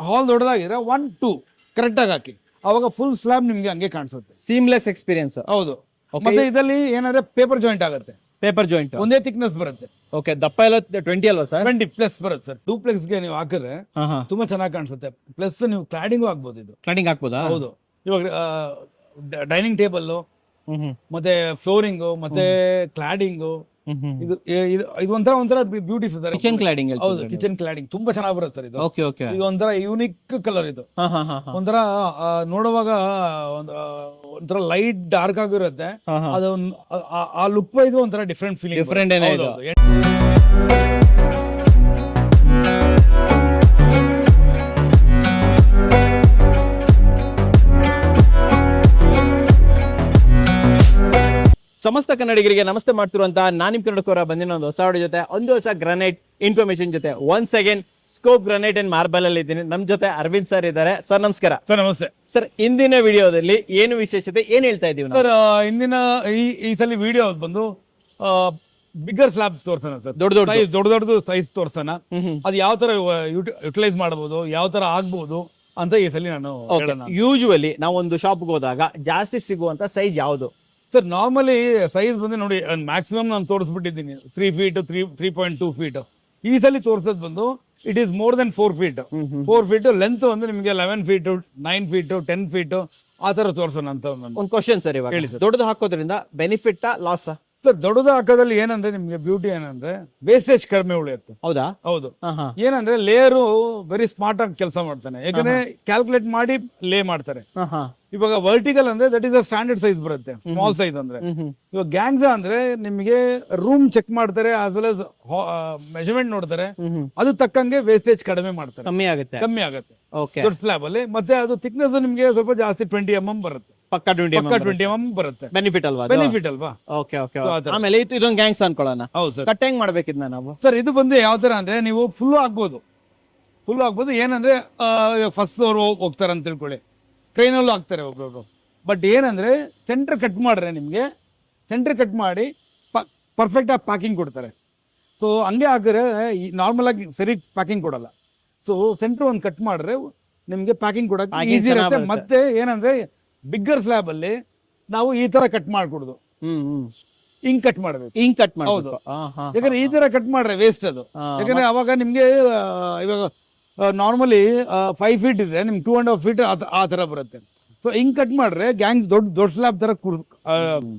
ಹಾಲ್ ದೊಡ್ಡದಾಗಿದ್ರೆ 1 2 correct ಆಗಿ ಹಾಕಿ, ಅವಾಗ full slab ನಿಮ್ಗೆ ಹಂಗೆ ಕಾಣಿಸುತ್ತೆ. Seamless experience. ಹೌದು. ಮತ್ತೆ ಇದರಲ್ಲಿ ಏನಂದ್ರೆ ಪೇಪರ್ ಜಾಯಿಂಟ್ ಆಗುತ್ತೆ, ಪೇಪರ್ ಜಾಯಿಂಟ್ ಒಂದೇ ಥಿಕ್ನೆಸ್ ಬರುತ್ತೆ. ಓಕೆ, ದಪ್ಪ ಎಲ್ಲ 20 ಅಲ್ವಾ ಸರ್? 20 ಪ್ಲಸ್ ಬರುತ್ತೆ ಸರ್. ಡೂಪ್ಲೆಕ್ಸ್ ಗೆ ನೀವು ಹಾಕಿದ್ರೆ ತುಂಬಾ ಚೆನ್ನಾಗಿ ಕಾಣಿಸುತ್ತೆ. ಪ್ಲಸ್ ನೀವು ಕ್ಲಾಡಿಂಗು ಹಾಕ್ಬೋದು. ಇದು ಕ್ಲಾಡಿಂಗ್ ಹಾಕ್ಬೋದಾ? ಹೌದು. ಇವಾಗ ಡೈನಿಂಗ್ ಟೇಬಲ್ ಮತ್ತೆ ಫ್ಲೋರಿಂಗು ಮತ್ತೆ ಕ್ಲಾಡಿಂಗು, ಇದು ಒಂಥರ ಬ್ಯೂಟಿಫುಲ್ ಸರ್. Kitchen cladding. ಹೌದು, ಕಿಚನ್ ಕ್ಲಾಡಿಂಗ್ ತುಂಬಾ ಚೆನ್ನಾಗಿ ಬರುತ್ತೆ ಸರ್. ಇದು ಓಕೆ ಓಕೆ, ಇದು ಒಂಥರ ಯೂನಿಕ್ ಕಲರ್. ಇದು ಒಂಥರ ನೋಡುವಾಗ ಒಂಥರ ಲೈಟ್ ಡಾರ್ಕ್ ಆಗಿರುತ್ತೆ. ಅದು ಆ ಲುಕ್ ವೈಸ್ ಒಂಥರ ಡಿಫ್ರೆಂಟ್ ಫೀಲಿಂಗ್. ಡಿಫ್ರೆಂಟ್ ಏನೇ ಇದು. ಸಮಸ್ತ ಕನ್ನಡಿಗರಿಗೆ ನಮಸ್ತೆ ಮಾಡ್ತಿರುವಂತಹ ನಾನು ನಿಮ್ಮ ಕನ್ನಡಕವರ ಬಂದಿನ ಒಂದು ಹೊಸ ವಿಡಿಯೋ ಜೊತೆ, ಒಂದು ಹೊಸ ಗ್ರಾನೈಟ್ ಇನ್ಫಾರ್ಮೇಶನ್ ಜೊತೆ. Once again scope granite and marble ಅಲ್ಲಿ ಇದ್ದೀನಿ. ನಮ್ ಜೊತೆ ಅರವಿಂದ್ ಸರ್ ಇದ್ದಾರೆ. ಸರ್ ನಮಸ್ಕಾರ. ಸರ್ ನಮಸ್ತೆ ಸರ್. ಇಂದಿನ ವಿಡಿಯೋದಲ್ಲಿ ಏನು ವಿಶೇಷತೆ, ಏನ್ ಹೇಳ್ತಾ ಇದೀವಿ ಸರ್? ಇಂದಿನ ಈ ಸಲ ವಿಡಿಯೋ ಬಂದು ಬಿಗ್ಗರ್ ಸ್ಲಾಬ್ ತೋರ್ಸೋಣ ಸರ್. ದೊಡ್ಡದು ಸೈಜ್ ತೋರ್ಸೋಣ. ಅದು ಯಾವ ತರ ಯುಟಿಲೈಸ್ ಮಾಡಬಹುದು, ಯಾವ ತರ ಆಗ್ಬಹುದು ಅಂತ ಈ ಸಲ ನಾನು. ಯೂಶುವಲಿ ನಾವು ಒಂದು ಶಾಪ್ಗೆ ಹೋದಾಗ ಜಾಸ್ತಿ ಸಿಗುವಂತ ಸೈಜ್ ಯಾವುದು ಸರ್? ನಾರ್ಮಲಿ ಸೈಜ್ ಬಂದು ನೋಡಿ, ಮ್ಯಾಕ್ಸಿಮಮ್ ನಾನು ತೋರಿಸ್ಬಿಟ್ಟಿದ್ದೀನಿ 3 ಫೀಟ್ 3.2 ಫೀಟ್. ಈ ಸಲ ತೋರಿಸೋದು ಬಂದು it is more than 4 feet. 4 feet length ಒಂದು ನಿಮಗೆ 11 ಫೀಟ್ 9 ಫೀಟ್ 10 ಫೀಟ್ ಆ ತರ ತೋರಿಸೋಣ ಅಂತ ಒಂದು ಕ್ವಶನ್ ಸರ್. ಇವಾಗ ಹೇಳಿ, ದೊಡ್ಡದು ಹಾಕೋದ್ರಿಂದ ಬೆನಿಫಿಟ್ ಲಾಸ್ ಸರ್? ದೊಡ್ಡದು ಹಾಕೋದ್ರಲ್ಲಿ ಏನಂದ್ರೆ ನಿಮ್ಗೆ ಬ್ಯೂಟಿ ಏನಂದ್ರೆ ವೇಸ್ಟೇಜ್ ಕಡಿಮೆ ಉಳಿಯುತ್ತೆ. ಹೌದಾ? ಹೌದು. ಏನಂದ್ರೆ ಲೇಯರು ವೆರಿ ಸ್ಮಾರ್ಟ್ ಆಗಿ ಕೆಲಸ ಮಾಡ್ತಾನೆ. ಯಾಕಂದ್ರೆ ಕ್ಯಾಲ್ಕುಲೇಟ್ ಮಾಡಿ ಲೇ ಮಾಡ್ತಾರೆ. ಇವಾಗ ವರ್ಟಿಕಲ್ ಅಂದ್ರೆ that is a standard size ಬರುತ್ತೆ, ಸ್ಮಾಲ್ ಸೈಜ್ ಅಂದ್ರೆ. ಇವಾಗ ಗ್ಯಾಂಗ್ಸಾ ಅಂದ್ರೆ ನಿಮಗೆ ರೂಮ್ ಚೆಕ್ ಮಾಡ್ತಾರೆ, ಆಸ್ ವೆಲ್ as ಮೆಜರ್ಮೆಂಟ್ ನೋಡ್ತಾರೆ, ಅದು ತಕ್ಕಂಗೆ ವೇಸ್ಟೇಜ್ ಕಡಿಮೆ ಮಾಡ್ತಾರೆ, ಕಮ್ಮಿ ಆಗುತ್ತೆ ದೊಡ್ಡ ಸ್ಲ್ಯಾಬ್ ಅಲ್ಲಿ. ಮತ್ತೆ ಅದು ಥಿಕ್ನೆಸ್ ನಿಮ್ಗೆ ಸ್ವಲ್ಪ ಜಾಸ್ತಿ 20 mm ಬರುತ್ತೆ, ಪಕ್ಕ 20 mm ಬರುತ್ತೆ. ಬೆನಿಫಿಟ್ ಅಲ್ವಾ? Okay okay. ಆಮೇಲೆ ಇದೊಂದು ಗ್ಯಾಂಗ್ಸ್ ಅನ್ಕೊಳ್ಳೋಣ. ಹೌದು ಸರ್. ಕಟ್ ಹೆಂಗ್ ಮಾಡ್ಬೇಕಿದ್ನ ನಾವು ಸರ್? ಇದು ಬಂದು ಯಾವ ತರ ಅಂದ್ರೆ ನೀವು ಫುಲ್ ಆಗ್ಬೋದು. ಏನಂದ್ರೆ ಫಸ್ಟ್ ಫ್ಲೋರ್ ಹೋಗ್ತಾರೆ ಅಂತ ತಿಳ್ಕೊಳ್ಳಿ, ಟ್ರೈನಲ್ಲೂ ಹಾಕ್ತಾರೆ ಒಬ್ಬೊಬ್ರು. ಬಟ್ ಏನಂದ್ರೆ ಸೆಂಟರ್ ಕಟ್ ಮಾಡ್ರೆ ನಿಮ್ಗೆ ಸೆಂಟರ್ ಕಟ್ ಮಾಡಿ ಪರ್ಫೆಕ್ಟ್ ಆಗಿ ಪ್ಯಾಕಿಂಗ್ ಕೊಡ್ತಾರೆ. ಸೊ ಹಂಗೆ ಹಾಕಿದ್ರೆ ನಾರ್ಮಲ್ ಆಗಿ ಸರಿ ಪ್ಯಾಕಿಂಗ್ ಕೊಡಲ್ಲ. ಸೊ ಸೆಂಟರ್ ಒಂದು ಕಟ್ ಮಾಡ್ರೆ ನಿಮ್ಗೆ ಪ್ಯಾಕಿಂಗ್ ಕೊಡಕ್ಕೆ ಈಸಿ ಇರುತ್ತೆ. ಮತ್ತೆ ಏನಂದ್ರೆ ಬಿಗ್ಗರ್ ಸ್ಲ್ಯಾಬ್ ಅಲ್ಲಿ ನಾವು ಈ ತರ ಕಟ್ ಮಾಡ್ಕೊಡುದು, ಹಿಂಗ್ ಕಟ್ ಮಾಡ್ಬೇಕು. ಹೌದು, ಯಾಕಂದ್ರೆ ಈ ತರ ಕಟ್ ಮಾಡ್ರೆ ವೇಸ್ಟ್ ಅದು. ಯಾಕಂದ್ರೆ ಅವಾಗ ನಿಮ್ಗೆ ಇವಾಗ ನಾರ್ಮಲಿ 5 ಫೀಟ್ ಇದ್ರೆ ನಿಮ್ಗೆ 2.5 ಫೀಟ್ ಆ ತರ ಬರುತ್ತೆ. ಸೊ ಹಿಂಗ್ ಕಟ್ ಮಾಡ್ರೆ ಗ್ಯಾಂಗ್ಸ್ ದೊಡ್ಡ ಸ್ಲ್ಯಾಬ್ ತರ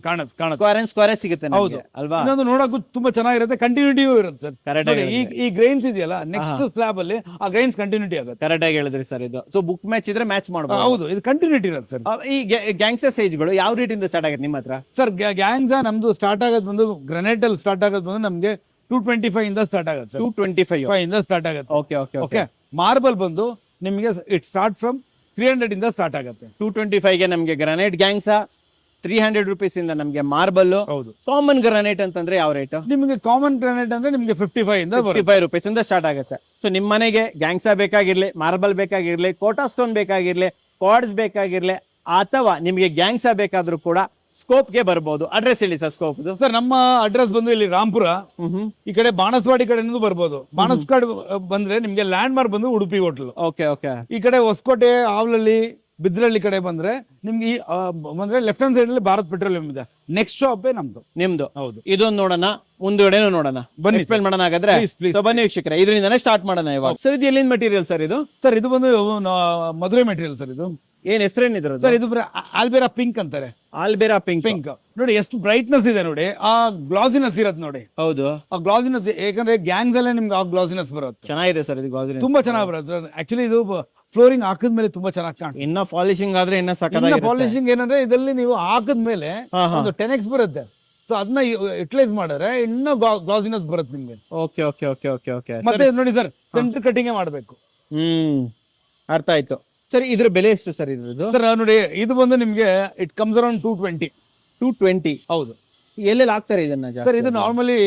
ಕಾಣುತ್ತೆ, ಸಿಗುತ್ತೆ. ಹೌದು ಅಲ್ವಾ? ಇನ್ನೊಂದು ನೋಡಕ್ಕೂ ತುಂಬಾ ಚೆನ್ನಾಗಿರುತ್ತೆ, ಕಂಟಿನ್ಯೂಟಿಯೂ ಇರುತ್ತೆ ಸರ್. ಈ ಗ್ರೈನ್ಸ್ ಇದೆಯಲ್ಲ, ನೆಕ್ಸ್ಟ್ ಸ್ಲ್ಯಾಬ್ ಅಲ್ಲಿ ಆ ಗ್ರೈನ್ಸ್ ಕಂಟಿನ್ಯೂಟಿ ಆಗುತ್ತೆ. ಕರೆಕ್ಟ್ ಆಗಿ ಹೇಳಿದ್ರಿ ಸರ್. ಇದು ಸೊ ಬುಕ್ ಮ್ಯಾಚ್ ಇದ್ರೆ ಮ್ಯಾಚ್ ಮಾಡಬಹುದು. ಹೌದು, ಇದು ಕಂಟಿನ್ಯೂಟಿ ಇರುತ್ತೆ ಸರ್. ಈ ಗ್ಯಾಂಗ್ಸಾ ಸೈಜ್ಗಳು ಯಾವ ರೇಟಿಂದ ಸ್ಟಾರ್ಟ್ ಆಗುತ್ತೆ ನಿಮ್ಮ ಹತ್ರ ಸರ್? ಗ್ಯಾಂಗ್ಸಾ ನಮ್ದು ಸ್ಟಾರ್ಟ್ ಆಗೋದು ಬಂದು ಗ್ರಾನೈಟ್ ಅಲ್ಲಿ ಸ್ಟಾರ್ಟ್ ಆಗೋದು ಬಂದು ನಮ್ಗೆ 225 ಇಂದ ಸ್ಟಾರ್ಟ್ ಆಗುತ್ತೆ. 225 ಇಂದ ಸ್ಟಾರ್ಟ್ ಆಗುತ್ತೆ. Okay okay okay. ಮಾರ್ಬಲ್ ಬಂದು ನಿಮಗೆ ಇಟ್ ಸ್ಟಾರ್ಟ್ ಫ್ರಮ್ 300 ಇಂದ ಸ್ಟಾರ್ಟ್ ಆಗುತ್ತೆ. 225 ಗೆ ನಮಗೆ ಗ್ರಾನೈಟ್ ಗ್ಯಾಂಗ್ಸಾ, 300 ರೂಪೀಸ್ ಇಂದ ನಮಗೆ ಮಾರ್ಬಲ್. ಹೌದು. ಕಾಮನ್ ಗ್ರಾನೈಟ್ ಅಂತಂದ್ರೆ ಯಾವ ರೇಟ್? ನಿಮಗೆ ಕಾಮನ್ ಗ್ರಾನೈಟ್ ಅಂದ್ರೆ ನಿಮಗೆ 55 ರೂಪೀಸ್ ಇಂದ ಸ್ಟಾರ್ಟ್ ಆಗುತ್ತೆ. ಸೊ ನಿಮ್ಮ ಮನೆಗೆ ಗ್ಯಾಂಗ್ಸಾ ಬೇಕಾಗಿರ್ಲಿ, ಮಾರ್ಬಲ್ ಬೇಕಾಗಿರ್ಲಿ, ಕೋಟಾ ಸ್ಟೋನ್ ಬೇಕಾಗಿರ್ಲಿ, ಕಾರ್ಡ್ಸ್ ಬೇಕಾಗಿರ್ಲಿ, ಅಥವಾ ನಿಮಗೆ ಗ್ಯಾಂಗ್ಸಾ ಬೇಕಾದ್ರೂ ಕೂಡ ಸ್ಕೋಪ್ ಗೆ ಬರ್ಬೋದು. ಅಡ್ರೆಸ್ ಹೇಳಿ ಸರ್. ಸ್ಕೋಪ್ ಸರ್ ನಮ್ಮ ಅಡ್ರೆಸ್ ಬಂದು ಇಲ್ಲಿ ರಾಂಪುರ, ಈ ಕಡೆ ಬಾಣಸ್ವಾಡಿ ಕಡೆಯಿಂದ ಬರ್ಬೋದು. ಬಾಣಸ್ವಾಡಿ ಬಂದ್ರೆ ನಿಮ್ಗೆ ಲ್ಯಾಂಡ್ ಮಾರ್ಕ್ ಬಂದು ಉಡುಪಿ ಹೋಟ್ಲು. Okay okay. ಈ ಕಡೆ ಹೊಸಕೋಟೆ, ಆವ್ಲಹಳ್ಳಿ, ಬಿದ್ರಳ್ಳಿ ಕಡೆ ಬಂದ್ರೆ ನಿಮ್ಗೆ ಬಂದ್ರೆ ಲೆಫ್ಟ್ ಹ್ಯಾಂಡ್ ಸೈಡ್ ಅಲ್ಲಿ ಭಾರತ್ ಪೆಟ್ರೋಲಿಯಂ ಇದೆ. ನೆಕ್ಸ್ಟ್ ಶಾಪ್ ನಿಮ್ದು. ಹೌದು. ಇದೊಂದು ನೋಡೋಣ, ಮುಂದುಗಡೆನೂ ನೋಡೋಣ, ಬನ್ನಿ ಎಕ್ಸ್ಪ್ಲೇನ್ ಮಾಡೋಣ. ಹಾಗಾದ್ರೆ ಬನ್ನಿ ವೀಕ್ಷಕರೇ, ಇದರಿಂದಾನೇ ಸ್ಟಾರ್ಟ್ ಮಾಡೋಣ ಇವಾಗ. ಸರ್ ಇದು ಎಲ್ಲಿಂದ ಮೆಟೀರಿಯಲ್ ಸರ್? ಇದು ಸರ್ ಇದು ಬಂದು ಮದುವೆ ಮೆಟೀರಿಯಲ್ ಸರ್. ಇದು ಏನ್ ಹೆಸರೇನಿದ್ರು ಸರ್? ಇದು ಆಲ್ಬೇರಾ ಪಿಂಕ್ ಅಂತಾರೆ. ಆಲ್ಬೇರಾ ಪಿಂಕ್ ನೋಡಿ ಎಷ್ಟು ಬ್ರೈಟ್ನೆಸ್ ಇದೆ ನೋಡಿ, ಆ ಗ್ಲಾಸಿನೆಸ್ ಇರತ್ತೆ ನೋಡಿ. ಹೌದು, ಆ ಗ್ಲಾಸಿನೆಸ್. ಯಾಕಂದ್ರೆ ಗ್ಯಾಂಗ್ಸ್ ಅಲ್ಲೇ ನಿಮ್ಗೆ ಆ ಗ್ಲಾಸಿನೆಸ್ ಬರುತ್ತೆ. ಚೆನ್ನಾಗಿದೆ ಸರ್ ಇದು ಗ್ಲಾಸಿನೆಸ್, ತುಂಬಾ ಚೆನ್ನಾಗಿ ಬರುತ್ತೆ. ಆಕ್ಚುಲಿ ಇದು ಫ್ಲೋರಿಂಗ್ ಹಾಕಿದ್ಮೇಲೆ ತುಂಬಾ ಚೆನ್ನಾಗಿ ಕಾಣುತ್ತೆ. ಇನ್ನ ಪಾಲಿಶಿಂಗ್ ಆದ್ರೆ ಇನ್ನ ಸಕ್ಕತ್ತಾಗಿ. ಪಾಲಿಶಿಂಗ್ ಏನಂದ್ರೆ ಇದರಲ್ಲಿ ನೀವು ಹಾಕಿದ್ಮೇಲೆ ಒಂದು 10x ಬರುತ್ತೆ. ಸೊ ಅದನ್ನ ಯುಟಿಲೈಸ್ ಮಾಡಿದ್ರೆ ಇನ್ನೂ ಗ್ಲಾಸಿನೆಸ್ ಬರುತ್ತೆ ನಿಮ್ಗೆ. Okay okay okay okay okay. ಮತ್ತೆ ನೋಡಿ ಸರ್, ಸೆಂಟರ್ ಕಟಿಂಗ್ ಮಾಡಬೇಕು. ಅರ್ಥ ಆಯ್ತು. ಸರ್ ಇದ್ರ ಬೆಲೆ ಎಷ್ಟು ಸರ್ ಇದ್ರದ್ದು? ಸರ್ ನೋಡಿ, ಇದು ಬಂದು ನಿಮ್ಗೆ ಇಟ್ ಕಮ್ಸ್ ಅರೌಂಡ್ 220. ಹೌದು. ಎಲ್ಲೆಲ್ಲಿ ಹಾಕ್ತಾರೆ ಇದನ್ನ ಸರ್? ಇದು ನಾರ್ಮಲಿ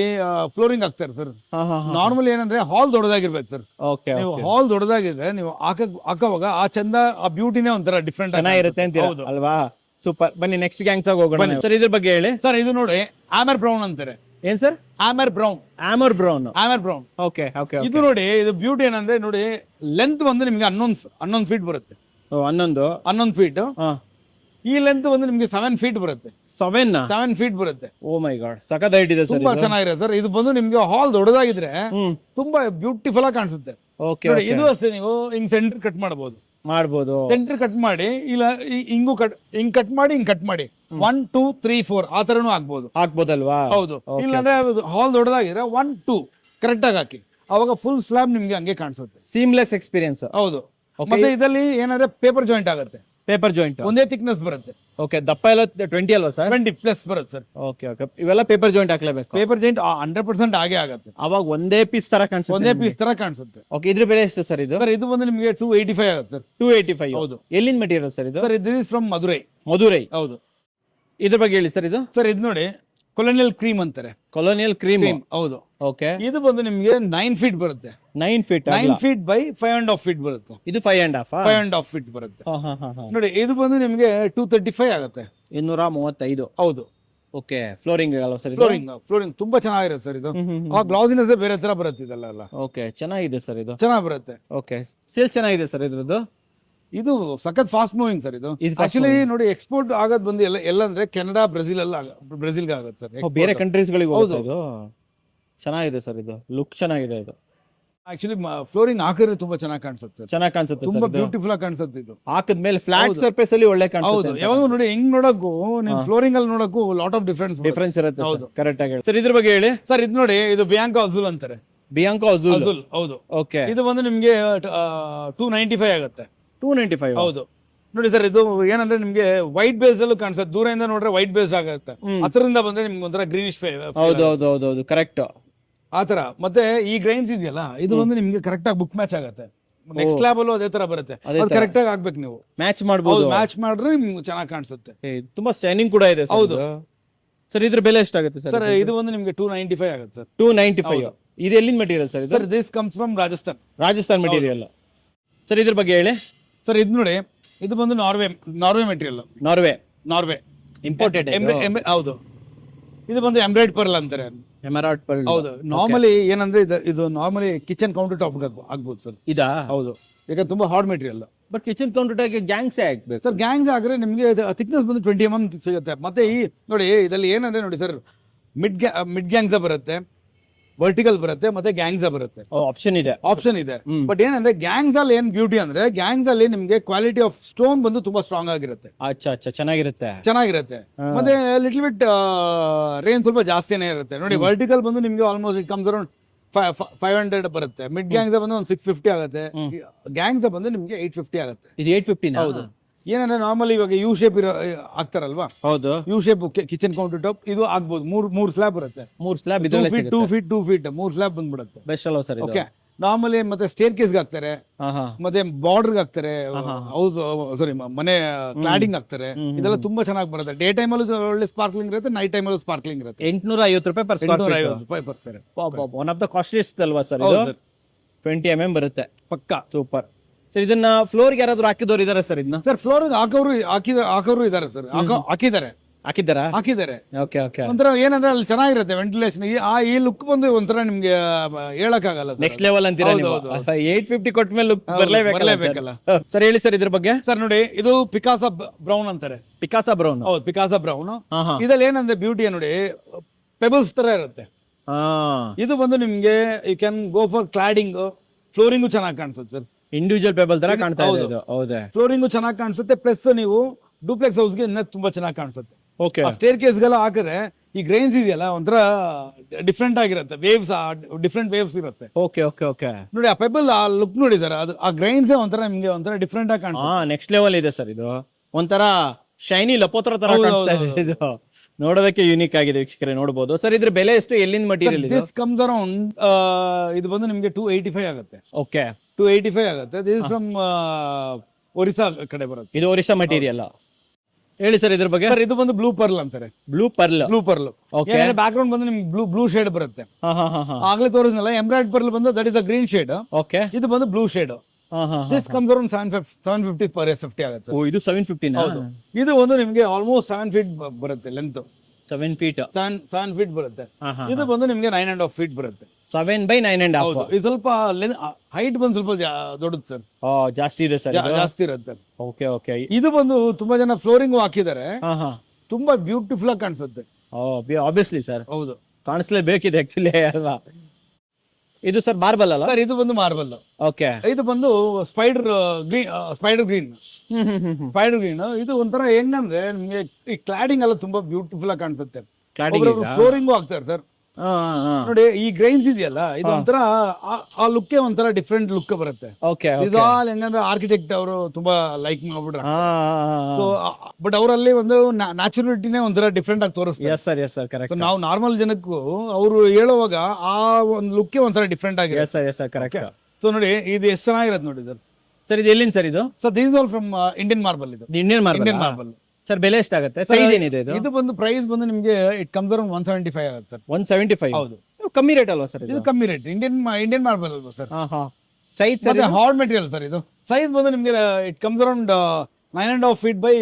ಫ್ಲೋರಿಂಗ್ ಹಾಕ್ತಾರೆ ಸರ್. ನಾರ್ಮಲಿ ಏನಂದ್ರೆ ಹಾಲ್ ದೊಡ್ಡದಾಗಿರ್ಬೇಕು ಸರ್. ನೀವು ಹಾಲ್ ದೊಡ್ಡದಾಗಿದ್ರೆ ನೀವು ಹಾಕುವಾಗ ಆ ಚಂದ, ಆ ಬ್ಯೂಟಿನೇ ಒಂಥರ ಡಿಫ್ರೆಂಟ್ ಚೆನ್ನಾಗಿರುತ್ತೆ ಅಂತ ಅಲ್ವಾ? ಸೂಪರ್. ಬನ್ನಿ ನೆಕ್ಸ್ಟ್ ಗ್ಯಾಂಗ್ಸ್ ಹೋಗೋಣ. ಸರ್ ಇದ್ರ ಬಗ್ಗೆ ಹೇಳಿ ಸರ್. ಇದು ನೋಡಿ ಆಮರ್ ಬ್ರೌನ್ ಅಂತಾರೆ. ಏನ್ sir? Amber brown. Amber brown. Amber brown. Okay okay. ಇದು ನೋಡಿ, ಇದು ಬ್ಯೂಟಿ ಏನಂದ್ರೆ ನೋಡಿ, ಲೆಂತ್ ಬಂದು ನಿಮ್ಗೆ 11 ಫೀಟ್ ಬರುತ್ತೆ. 11 ಫೀಟ್. ಈ ಲೆಂತ್ ಬಂದು ನಿಮ್ಗೆ 7 ಫೀಟ್ ಬರುತ್ತೆ. 7 ಫೀಟ್ ಬರುತ್ತೆ. ಓ ಮೈ ಗಾಡ್, ಸಖತ್ ಹೈಟ್ ಇದೆ ಸರ್. ತುಂಬಾ ಚೆನ್ನಾಗಿದೆ ಸರ್. ಇದು ಬಂದು ನಿಮ್ಗೆ ಹಾಲ್ ದೊಡ್ಡದಾಗಿದ್ರೆ ತುಂಬಾ ಬ್ಯೂಟಿಫುಲ್ ಆಗಿ ಕಾಣಿಸುತ್ತೆ. ಓಕೆ. ಇದು ಅಷ್ಟೇ, ನೀವು ಹಿಂಗ್ ಸೆಂಟರ್ ಕಟ್ ಮಾಡಬಹುದು. ಸೆಂಟರ್ ಕಟ್ ಮಾಡಿ, ಇಲ್ಲ ಹಿಂಗ್ ಕಟ್ ಮಾಡಿ 1 2 3 4 ಆ ತರನು ಹಾಕ್ಬೋದಲ್ವಾ? ಹೌದು. ಇಲ್ಲಾಂದ್ರೆ ಹಾಲ್ ದೊಡ್ಡದಾಗಿದ್ರೆ 1 2 ಕರೆಕ್ಟ್ ಆಗಿ ಹಾಕಿ, ಅವಾಗ ಫುಲ್ ಸ್ಲಾಬ್ ನಿಮ್ಗೆ ಹಂಗೆ ಕಾಣಿಸುತ್ತೆ. Seamless experience. ಹೌದು. ಮತ್ತೆ ಇದರಲ್ಲಿ ಏನಾದ್ರೆ ಪೇಪರ್ ಜಾಯಿಂಟ್ ಆಗುತ್ತೆ. ಪೇಪರ್ ಜಾಯಿಂಟ್ ಒಂದೇ ಥಿಕ್ನೆಸ್ ಬರುತ್ತೆ. ಓಕೆ. ದಪ್ಪ ಎಲ್ಲ 20 ಅಲ್ವಾ ಸರ್? 20 ಪ್ಲಸ್ ಬರುತ್ತೆ ಸರ್. Okay okay. ಇವೆಲ್ಲ ಪೇಪರ್ ಜಾಯಿಂಟ್ ಹಾಕ್ಲೇಬೇಕು. ಪೇಪರ್ ಜಾಯಿಂಟ್ 100% ಆಗೇ ಆಗುತ್ತೆ. ಅವಾಗ ಒಂದೇ ಪೀಸ್ ತರ ಕಾಣಿಸುತ್ತೆ. ಒಂದೇ ಪೀಸ್ ತರ ಕಾಣಿಸುತ್ತೆ. ಓಕೆ. ಇದ್ರ ಬೆಲೆ ಎಷ್ಟು ಸರ್ ಇದು? ಸರ್ ಇದು ಬಂದು ನಿಮಗೆ 285 ಆಗುತ್ತೆ ಸರ್. 285. ಹೌದು. ಎಲ್ಲಿಂದ ಮೆಟೀರಿಯಲ್ ಸರ್ ಇದು? ಸರ್ ಇದು ಫ್ರಮ್ ಮಧುರೈ. ಹೌದು. ಇದ್ರ ಬಗ್ಗೆ ಹೇಳಿ ಸರ್. ಇದು ಸರ್ ಇದು ನೋಡಿ, ಕೊಲೋನಿಯಲ್ ಕ್ರೀಮ್ ಅಂತಾರೆ. Colonial cream. ಹೌದು. ಓಕೆ. ಇದು ಬಂದು ನಿಮಗೆ 9 ಫೀಟ್ ಬರುತ್ತೆ. 9 ಫೀಟ್. 9 ಫೀಟ್ ಬೈ 5.5 ಫೀಟ್ ಬರುತ್ತೆ. ಇದು 5.5 ಫೀಟ್ ಬರುತ್ತೆ. ನೋಡಿ, ಇದು ಬಂದು ನಿಮಗೆ 235 ಆಗುತ್ತೆ. 235. ಹೌದು. ಓಕೆ. ಫ್ಲೋರಿಂಗ್ ಅಲ್ವಾ ಸರ್? ಫ್ಲೋರಿಂಗ್ ತುಂಬಾ ಚೆನ್ನಾಗಿರುತ್ತೆ ಸರ್. ಇದು ಆ ಗ್ಲಾಸಿನೆಸ್ ಬೇರೆ ತರ ಬರುತ್ತೆ ಇದೆಲ್ಲ. ಓಕೆ. ಚೆನ್ನಾಗಿದೆ ಸರ್ ಇದು. ಚೆನ್ನಾಗಿ ಬರುತ್ತೆ. ಓಕೆ. ಸೇಲ್ಸ್ ಚೆನ್ನಾಗಿದೆ ಸರ್ ಇದ್ರದ್ದು. ಇದು ಸಖತ್ ಫಾಸ್ಟ್ ಮೂವಿಂಗ್ ಸರ್. ಇದು ಆಕ್ಚುಲಿ ನೋಡಿ, ಎಕ್ಸ್ಪೋರ್ಟ್ ಆಗೋದು ಬಂದು ಎಲ್ಲ ಅಂದ್ರೆ ಕೆನಡಾ, ಬ್ರೆಜಿಲ್ಗೆ ಆಗುತ್ತೆ ಸರ್. ಬೇರೆ ಕಂಟ್ರೀಸ್ ಗಳಿಗೆ ಹೋಗುತ್ತೆ ಇದು. ಚೆನ್ನಾಗಿದೆ ಸರ್ ಇದು. ಲುಕ್ ಚೆನ್ನಾಗಿದೆ ಇದು. ಆಕ್ಚುಲಿ ಫ್ಲೋರಿಂಗ್ ಹಾಕಿದ್ರೆ ತುಂಬಾ ಚೆನ್ನಾಗಿ ಕಾಣಿಸುತ್ತೆ ಸರ್. ಚೆನ್ನಾಗಿ ಕಾಣಿಸುತ್ತೆ. ತುಂಬಾ ಬ್ಯೂಟಿಫುಲ್ ಆಗಿ ಕಾಣಿಸುತ್ತೆ. ಇದು ಹಾಕಿದ್ಮೇಲೆ ಫ್ಲಾಟ್ ಸರ್ಫೇಸ್ ಅಲ್ಲಿ ಒಳ್ಳೆ ಕಾಣಿಸುತ್ತೆ. ಹೌದು. ಯಾವಾಗ ನೋಡಿ, ಹೆಂಗ್ ನೋಡಕ್ಕೂ ನೀವು ಫ್ಲೋರಿಂಗ್ ಅಲ್ಲಿ ನೋಡಕ್ಕೂ ಲಾಟ್ ಆಫ್ ಡಿಫರೆನ್ಸ್ ಇರುತ್ತೆ. ಹೌದು, ಕರೆಕ್ಟ್ ಆಗಿ ಹೇಳಿ ಸರ್. ಇದ್ರ ಬಗ್ಗೆ ಹೇಳಿ ಸರ್. ಇದು ನೋಡಿ, ಇದು ಬಿಯಾಂಕಾ ಅಜುಲ್ ಅಂತಾರೆ. ಬಿಯಾಂಕಾ ಅಜುಲ್. ಹೌದು. ಓಕೆ. ಇದು ಬಂದು ನಿಮ್ಗೆ 295 ಆಗುತ್ತೆ. 295. ಹೌದು. ನೋಡಿ ಸರ್, ಇದು ಏನಂದ್ರೆ ನಿಮ್ಗೆ ವೈಟ್ ಬೇಸ್ ಅಲ್ಲೂ ಕಾಣಿಸುತ್ತೆ. ದೂರದಿಂದ ನೋಡ್ರೆ ವೈಟ್ ಬೇಸ್ ಆಗುತ್ತೆ. ಹತ್ರದಿಂದ ಬಂದ್ರೆ ನಿಮ್ಗೆ ಒಂಥರ ಗ್ರೀನಿಶ್. ಹೌದು ಕರೆಕ್ಟ್. ಆತರ. ಮತ್ತೆ ಈ ಗ್ರೈನ್ಸ್ ಇದೆಯಲ್ಲ, ಇದು ಬಂದು ನಿಮ್ಗೆ ಕರೆಕ್ಟ್ ಆಗಿ ಬುಕ್ ಮ್ಯಾಚ್ ಆಗುತ್ತೆ. ನೆಕ್ಸ್ಟ್ ಲ್ಯಾಬ್ ಅಲ್ಲೂ ಅದೇ ತರ ಬರುತ್ತೆ. ಕರೆಕ್ಟ್ ಆಗಿ ಆಗ್ಬೇಕು. ನೀವು ಮ್ಯಾಚ್ ಮಾಡಬಹುದು. ಮ್ಯಾಚ್ ಮಾಡಿದ್ರೆ ನಿಮ್ಗೆ ಚೆನ್ನಾಗಿ ಕಾಣಿಸುತ್ತೆ. ತುಂಬಾ ಸ್ಟ್ಯಾಂಡಿಂಗ್ ಕೂಡ ಇದೆ. ಹೌದು ಸರ್. ಇದ್ರ ಬೆಲೆ ಎಷ್ಟಾಗುತ್ತೆ ಸರ್? ಸರ್ ಇದು ಬಂದು ನಿಮ್ಗೆ 295 ಆಗುತ್ತೆ ಸರ್. 295. ಇದು ಎಲ್ಲಿಂದ material sir? Sir this comes from Rajasthan material. Sir ಇದ್ರ ಬಗ್ಗೆ ಹೇಳಿ ಸರ್. ಇದು ನೋಡಿ, ಇದು ಬಂದು ನಾರ್ವೆ ಮೆಟೀರಿಯಲ್. Norway imported. ಹೌದು. ಇದು ಬಂದು ಎಮ್ರಾಯ್ಡ್ ಪರ್ಲ್ ಅಂತಾರೆ. ಹೌದು. ನಾರ್ಮಲಿ ಏನಂದ್ರೆ ಇದು ನಾರ್ಮಲಿ ಕಿಚನ್ ಕೌಂಟರ್ ಟಾಪ್ ಆಗ್ಬೋದು ಸರ್. ಇದಾ? ಹೌದು. ಯಾಕಂದ್ರೆ ತುಂಬಾ hard material. But kitchen counter top gangs ಹಾಕ್ಬೇಕು ಸರ್. ಗ್ಯಾಂಗ್ಸ್ ಹಾಕಿದ್ರೆ ನಿಮಗೆ ಥಿಕ್ನೆಸ್ ಬಂದು 20 mm ಸಿಗುತ್ತೆ. ಮತ್ತೆ ಈ ನೋಡಿ, ಇದರಲ್ಲಿ ಏನಂದ್ರೆ ನೋಡಿ ಸರ್, ಮಿಡ್ ಗ್ಯಾಂಗ್ಸ ಬರುತ್ತೆ, ವರ್ಟಿಕಲ್ ಬರುತ್ತೆ, ಮತ್ತೆ ಗ್ಯಾಂಗ್ಸ ಬರುತ್ತೆ. ಆಪ್ಷನ್ ಇದೆ. ಬಟ್ ಏನಂದ್ರೆ ಗ್ಯಾಂಗ್ಸ್ ಅಲ್ಲಿ ಏನ್ ಬ್ಯೂಟಿ ಅಂದ್ರೆ, ಗ್ಯಾಂಗ್ಸ್ ಅಲ್ಲಿ ನಿಮ್ಗೆ ಕ್ವಾಲಿಟಿ ಆಫ್ ಸ್ಟೋನ್ ಬಂದು ತುಂಬಾ ಸ್ಟ್ರಾಂಗ್ ಆಗಿರುತ್ತೆ. ಚೆನ್ನಾಗಿರುತ್ತೆ. ಮತ್ತೆ ಲಿಟಲ್ ಬಿಟ್ ರೇಂಜ್ ಸ್ವಲ್ಪ ಜಾಸ್ತಿನೇ ಇರುತ್ತೆ. ನೋಡಿ, ವರ್ಟಿಕಲ್ ಬಂದು ನಿಮ್ಗೆ ಆಲ್ಮೋಸ್ಟ್ ಇಟ್ ಕಮ್ಸ್ ಅರೌಂಡ್ 500 ಬರುತ್ತೆ. ಮಿಡ್ ಗ್ಯಾಂಗ್ಸ್ ಬಂದು ಒಂದು 650 ಆಗುತ್ತೆ. ಗ್ಯಾಂಗ್ಸ್ ಬಂದು ನಿಮ್ಗೆ 850 ಆಗುತ್ತೆ. ಇದು 850. ಹೌದು. ಏನಂದ್ರೆ ನಾರ್ಮಲಿ ಇವಾಗ ಯು ಶೇಪ್ ಆಗ್ತಾರಲ್ವಾ? ಹೌದು. U shape kitchen counter top ಇದು ಆಗ್ಬೋದು. ಮೂರ್ ಸ್ಲಾಬ್ ಬರುತ್ತೆ. 3 ಸ್ಲಾಬ್. 2 ಫೀಟ್ 3 ಸ್ಲಾಬ್ ಬಂದ್ಬಿಡುತ್ತೆ. ಬೆಸ್ಟ್ ಅಲ್ವಾ ಸರ್? ಓಕೆ. ನಾರ್ಮಲಿ ಮತ್ತೆ ಸ್ಟೇರ್ ಕೇಸ್ಗೆ ಹಾಕ್ತಾರೆ, ಮತ್ತೆ ಬಾರ್ಡರ್ ಹಾಕ್ತಾರೆ, ಹೌದು ಸಾರಿ ಮನೆ ಕ್ಲಾಡಿಂಗ್ ಹಾಕ್ತಾರೆ. ಇದೆಲ್ಲ ತುಂಬಾ ಚೆನ್ನಾಗಿ ಬರುತ್ತೆ. ಡೇ ಟೈಮ್ ಅಲ್ಲೂ ಒಳ್ಳೆ ಸ್ಪಾರ್ಕ್ಲಿಂಗ್ ಇರುತ್ತೆ, ನೈಟ್ ಟೈಮ್ ಅಲ್ಲೂ ಸ್ಪಾರ್ಕ್ಲಿಂಗ್ ಇರುತ್ತೆ. 850 ರೂಪಾಯಿ per square feet. One of the costliest ಅಲ್ವಾ ಸರ್ ಇದು? 20 mm ಬರುತ್ತೆ. ಪಕ್ಕಾ ಸೂಪರ್ ಸರ್. ಇದನ್ನ ಫ್ಲೋರ್ ಯಾರಾದ್ರೂ ಹಾಕಿದವರು ಇದಾರೆ ಸರ್? ಇದನ್ನ ಸರ್ ಫ್ಲೋರ್ ಹಾಕೋರು ಇದಾರೆ ಸರ್. ಹಾಕಿದ್ದಾರೆ. Okay okay. ಒಂಥರ ಏನಂದ್ರೆ ಅಲ್ಲಿ ಚೆನ್ನಾಗಿರುತ್ತೆ ವೆಂಟಿಲೇಷನ್. ಈ ಲುಕ್ ಬಂದು ಒಂಥರ ನಿಮ್ಗೆ ಹೇಳಕ್ ಆಗಲ್ಲ. ನೆಕ್ಸ್ಟ್ ಲೆವೆಲ್ ಅಂತೀರಾ ನೀವು? 850 ಕೊಟ್ಟ ಮೇಲೆ ಲುಕ್ ಬರಲೇಬೇಕಲ್ಲ ಸರ್. ಹೇಳಿ ಸರ್ ಇದ್ರ ಬಗ್ಗೆ. ಸರ್ ನೋಡಿ, ಇದು ಪಿಕಾಸಾ ಬ್ರೌನ್ ಅಂತಾರೆ. ಪಿಕಾಸಾ ಬ್ರೌನ್. ಹೌದು, ಪಿಕಾಸಾ ಬ್ರೌನ್. ಇದ್ರಲ್ಲಿ ಏನಂದ್ರೆ ಬ್ಯೂಟಿ ನೋಡಿ, ಪೆಬಲ್ಸ್ ತರ ಇರುತ್ತೆ. ಇದು ಬಂದು ನಿಮ್ಗೆ you can go for cladding. Flooring ಚೆನ್ನಾಗಿ ಕಾಣಿಸುತ್ತೆ ಸರ್. ಇಂಡಿವಿಜುವಲ್ ಪೆಬಲ್ ತರ ಕಾಣ್ತಾ ಇದೆ. ಹೌದಾ? ಫ್ಲೋರಿಂಗು ಚೆನ್ನಾಗಿ ಕಾಣಿಸುತ್ತೆ. ಪ್ಲಸ್ ನೀವು ಡೂಪ್ಲೆಕ್ಸ್ ಹೌಸ್ಗೆ ತುಂಬಾ ಚೆನ್ನಾಗಿ ಕಾಣಿಸುತ್ತೆ. ಓಕೆ. ಸ್ಟೇರ್ ಕೇಸ್ಗೆಲ್ಲ ಹಾಕಿದ್ರೆ ಈ ಗ್ರೈನ್ಸ್ ಇದೆಯಲ್ಲ ಒಂಥರ ಡಿಫ್ರೆಂಟ್ ಆಗಿರುತ್ತೆ. ಡಿಫ್ರೆಂಟ್ ವೇವ್ಸ್ ಇರುತ್ತೆ. Okay okay okay. ನೋಡಿ, ಆ ಪೆಬಲ್ ಆ ಲುಕ್ ನೋಡಿ ಸರ್. ಅದು ಆ ಗ್ರೈನ್ಸ್ ಒಂಥರ ನಿಮ್ಗೆ ಒಂಥರ ಡಿಫ್ರೆಂಟ್ ಆಗಿ ಕಾಣಿಸುತ್ತೆ. ನೆಕ್ಸ್ಟ್ ಲೆವೆಲ್ ಇದೆ ಸರ್. ಇದು ಒಂಥರ ಶೈನಿ ಲಪೋತ್ರ ತರ ಕಾಣಿಸ್ತಾ ಇದೆ. ಇದು ನೋಡೋದಕ್ಕೆ ಯೂನಿಕ್ ಆಗಿದೆ. ವೀಕ್ಷಕರೇ ನೋಡಬಹುದು ಸರ್. ಇದ್ರ ಬೆಲೆ ಎಷ್ಟು? ಎಲ್ಲಿಂದ ಮಟೀರಿಯಲ್ ಇದು? ದಿಸ್ ಕಮ್ಸ್ ಅರೌಂಡ್ ಇದು ಬಂದು ನಿಮ್ಗೆ 285 ಆಗುತ್ತೆ. ಓಕೆ. 285 ಆಗುತ್ತೆ. ದಿಸ್ ಫ್ರಮ್ ಒರಿಸ್ಸಾ ಕಡೆ ಬರುತ್ತೆ. ಇದು ಒರಿಸ್ಸಾ ಮಟೀರಿಯಲ್. ಹೇಳಿ ಸರ್ ಇದ್ರ ಬಗ್ಗೆ. ಸರ್ ಇದು ಬಂದು ಬ್ಲೂ ಪರ್ಲ್ ಅಂತಾರೆ. Blue pearl. Okay. Back ground ಬಂದು ನಿಮ್ಗೆ ಬ್ಲೂ ಶೇಡ್ ಬರುತ್ತೆ. ಆಗ್ಲೇ ತೋರಿಸ್ನಲ್ಲ, ಎಂಬ್ರಾಯ್ಡ್ ಪರ್ಲ್ ಬಂದು that is a green shade. Okay. ಇದು ಬಂದು blue shade. This comes around 750 per 50 ಆಗುತ್ತೆ. ಇದು 750. ಹೌದು. ಇದು ಒಂದು ನಿಮ್ಗೆ ಆಲ್ಮೋಸ್ಟ್ 7 feet ಬರುತ್ತೆ ಲೆಂತ್. 7 feet. 7 ಫೀಟ್ ಬರುತ್ತೆ. ಇದು ಬಂದು ನಿಮ್ಗೆ 9.5 ಫೀಟ್ ಬರುತ್ತೆ. 7 by 9.5. ಹೌದು, ಇದು ಸ್ವಲ್ಪ ಹೈಟ್ ಬಂದು ಸ್ವಲ್ಪ ದೊಡ್ಡದು ಸರ್. ಜಾಸ್ತಿ ಇದೆ ಸರ್. ಜಾಸ್ತಿ ಇರುತ್ತೆ. Okay okay. ಇದು ಬಂದು ತುಂಬಾ ಜನ ಫ್ಲೋರಿಂಗ್ ಹಾಕಿದ್ದಾರೆ, ತುಂಬಾ ಬ್ಯೂಟಿಫುಲ್ ಆಗಿ ಕಾಣಿಸುತ್ತೆ. ಆಬ್ವಿಯಸ್ಲಿ ಸರ್, ಹೌದು, ಕಾಣಿಸ್ಲೇಬೇಕಿದೆ ಆಕ್ಚುಲಿ ಅಲ್ವಾ. ಇದು ಸರ್ ಮಾರ್ಬಲ್ ಅಲ್ಲ ಸರ್? ಇದು ಬಂದು ಮಾರ್ಬಲ್. ಓಕೆ. ಇದು ಬಂದು ಸ್ಪೈಡರ್ ಗ್ರೀನ್. ಇದು ಒಂಥರ ಹೆಂಗಂದ್ರೆ ನಿಮ್ಗೆ ಈ ಕ್ಲಾಡಿಂಗ್ ಎಲ್ಲ ತುಂಬಾ ಬ್ಯೂಟಿಫುಲ್ ಆಗಿ ಕಾಣಿಸುತ್ತೆ. ಫ್ಲೋರಿಂಗು ಹಾಕ್ತಾರೆ ಸರ್. ನೋಡಿ ಈ ಗ್ರೈನ್ಸ್ ಇದೆಯಲ್ಲ, ಇದು ಒಂಥರ ಆ ಲುಕ್ ಒಂಥರ ಡಿಫ್ರೆಂಟ್ ಲುಕ್ ಬರುತ್ತೆ. ಇದು ಆಲ್ ಹೆಂಗಂದ್ರೆ ಆರ್ಕಿಟೆಕ್ಟ್ ಅವರು ತುಂಬಾ ಲೈಕ್ ಮಾಡ್ಬಿಟ್ರೆ. ಸೊ ಬಟ್ ಅವರಲ್ಲಿ ಒಂದು ನ್ಯಾಚುರಲಿಟಿನೇ ಒಂಥರ ಡಿಫ್ರೆಂಟ್ ಆಗಿ ತೋರಿಸ್ತಾರೆ. ನಾವು ನಾರ್ಮಲ್ ಜನಕ್ಕೂ ಅವರು ಹೇಳುವಾಗ ಆ ಒಂದು ಲುಕ್ ಒಂಥರ ಡಿಫ್ರೆಂಟ್ ಆಗಿದೆ. ಸೊ ನೋಡಿ ಇದು ಎಷ್ಟು ಚೆನ್ನಾಗಿರುತ್ತೆ ನೋಡಿ ಸರ್. ಸರ್ ಇದು ಎಲ್ಲಿಂದ ಸರ್? ಇದು sir this all from Indian marble. ಇದು ಇಂಡಿಯನ್ ಮಾರ್ಬಲ್. ಸರ್ ಬೆಲೆ ಎಷ್ಟಾಗುತ್ತೆ? ಸೈಜ್ ಏನಿದೆ ಇದು? ಇದು ಬಂದು ಪ್ರೈಸ್ ಬಂದು ನಿಮಗೆ ಇಟ್ ಕಮ್ಸ್ ಅರೌಂಡ್ 175 ಆಗುತ್ತೆ ಸರ್. 175? ಹೌದು, ಕಮ್ಮಿ ರೇಟ್ ಅಲ್ವಾ ಸರ್? ಇದು ಕಮ್ಮಿ ರೇಟ್. ಇಂಡಿಯನ್ ಮಾರ್ಬಲ್ ಅಲ್ವಾ ಸರ್? ಸೈಜ್ ಮತ್ತೆ ಹಾರ್ಡ್ ಮೆಟೀರಿಯಲ್ ಸರ್. ಇದು ಸೈಜ್ ಬಂದು ನಿಮಗೆ it comes around 9.5 feet by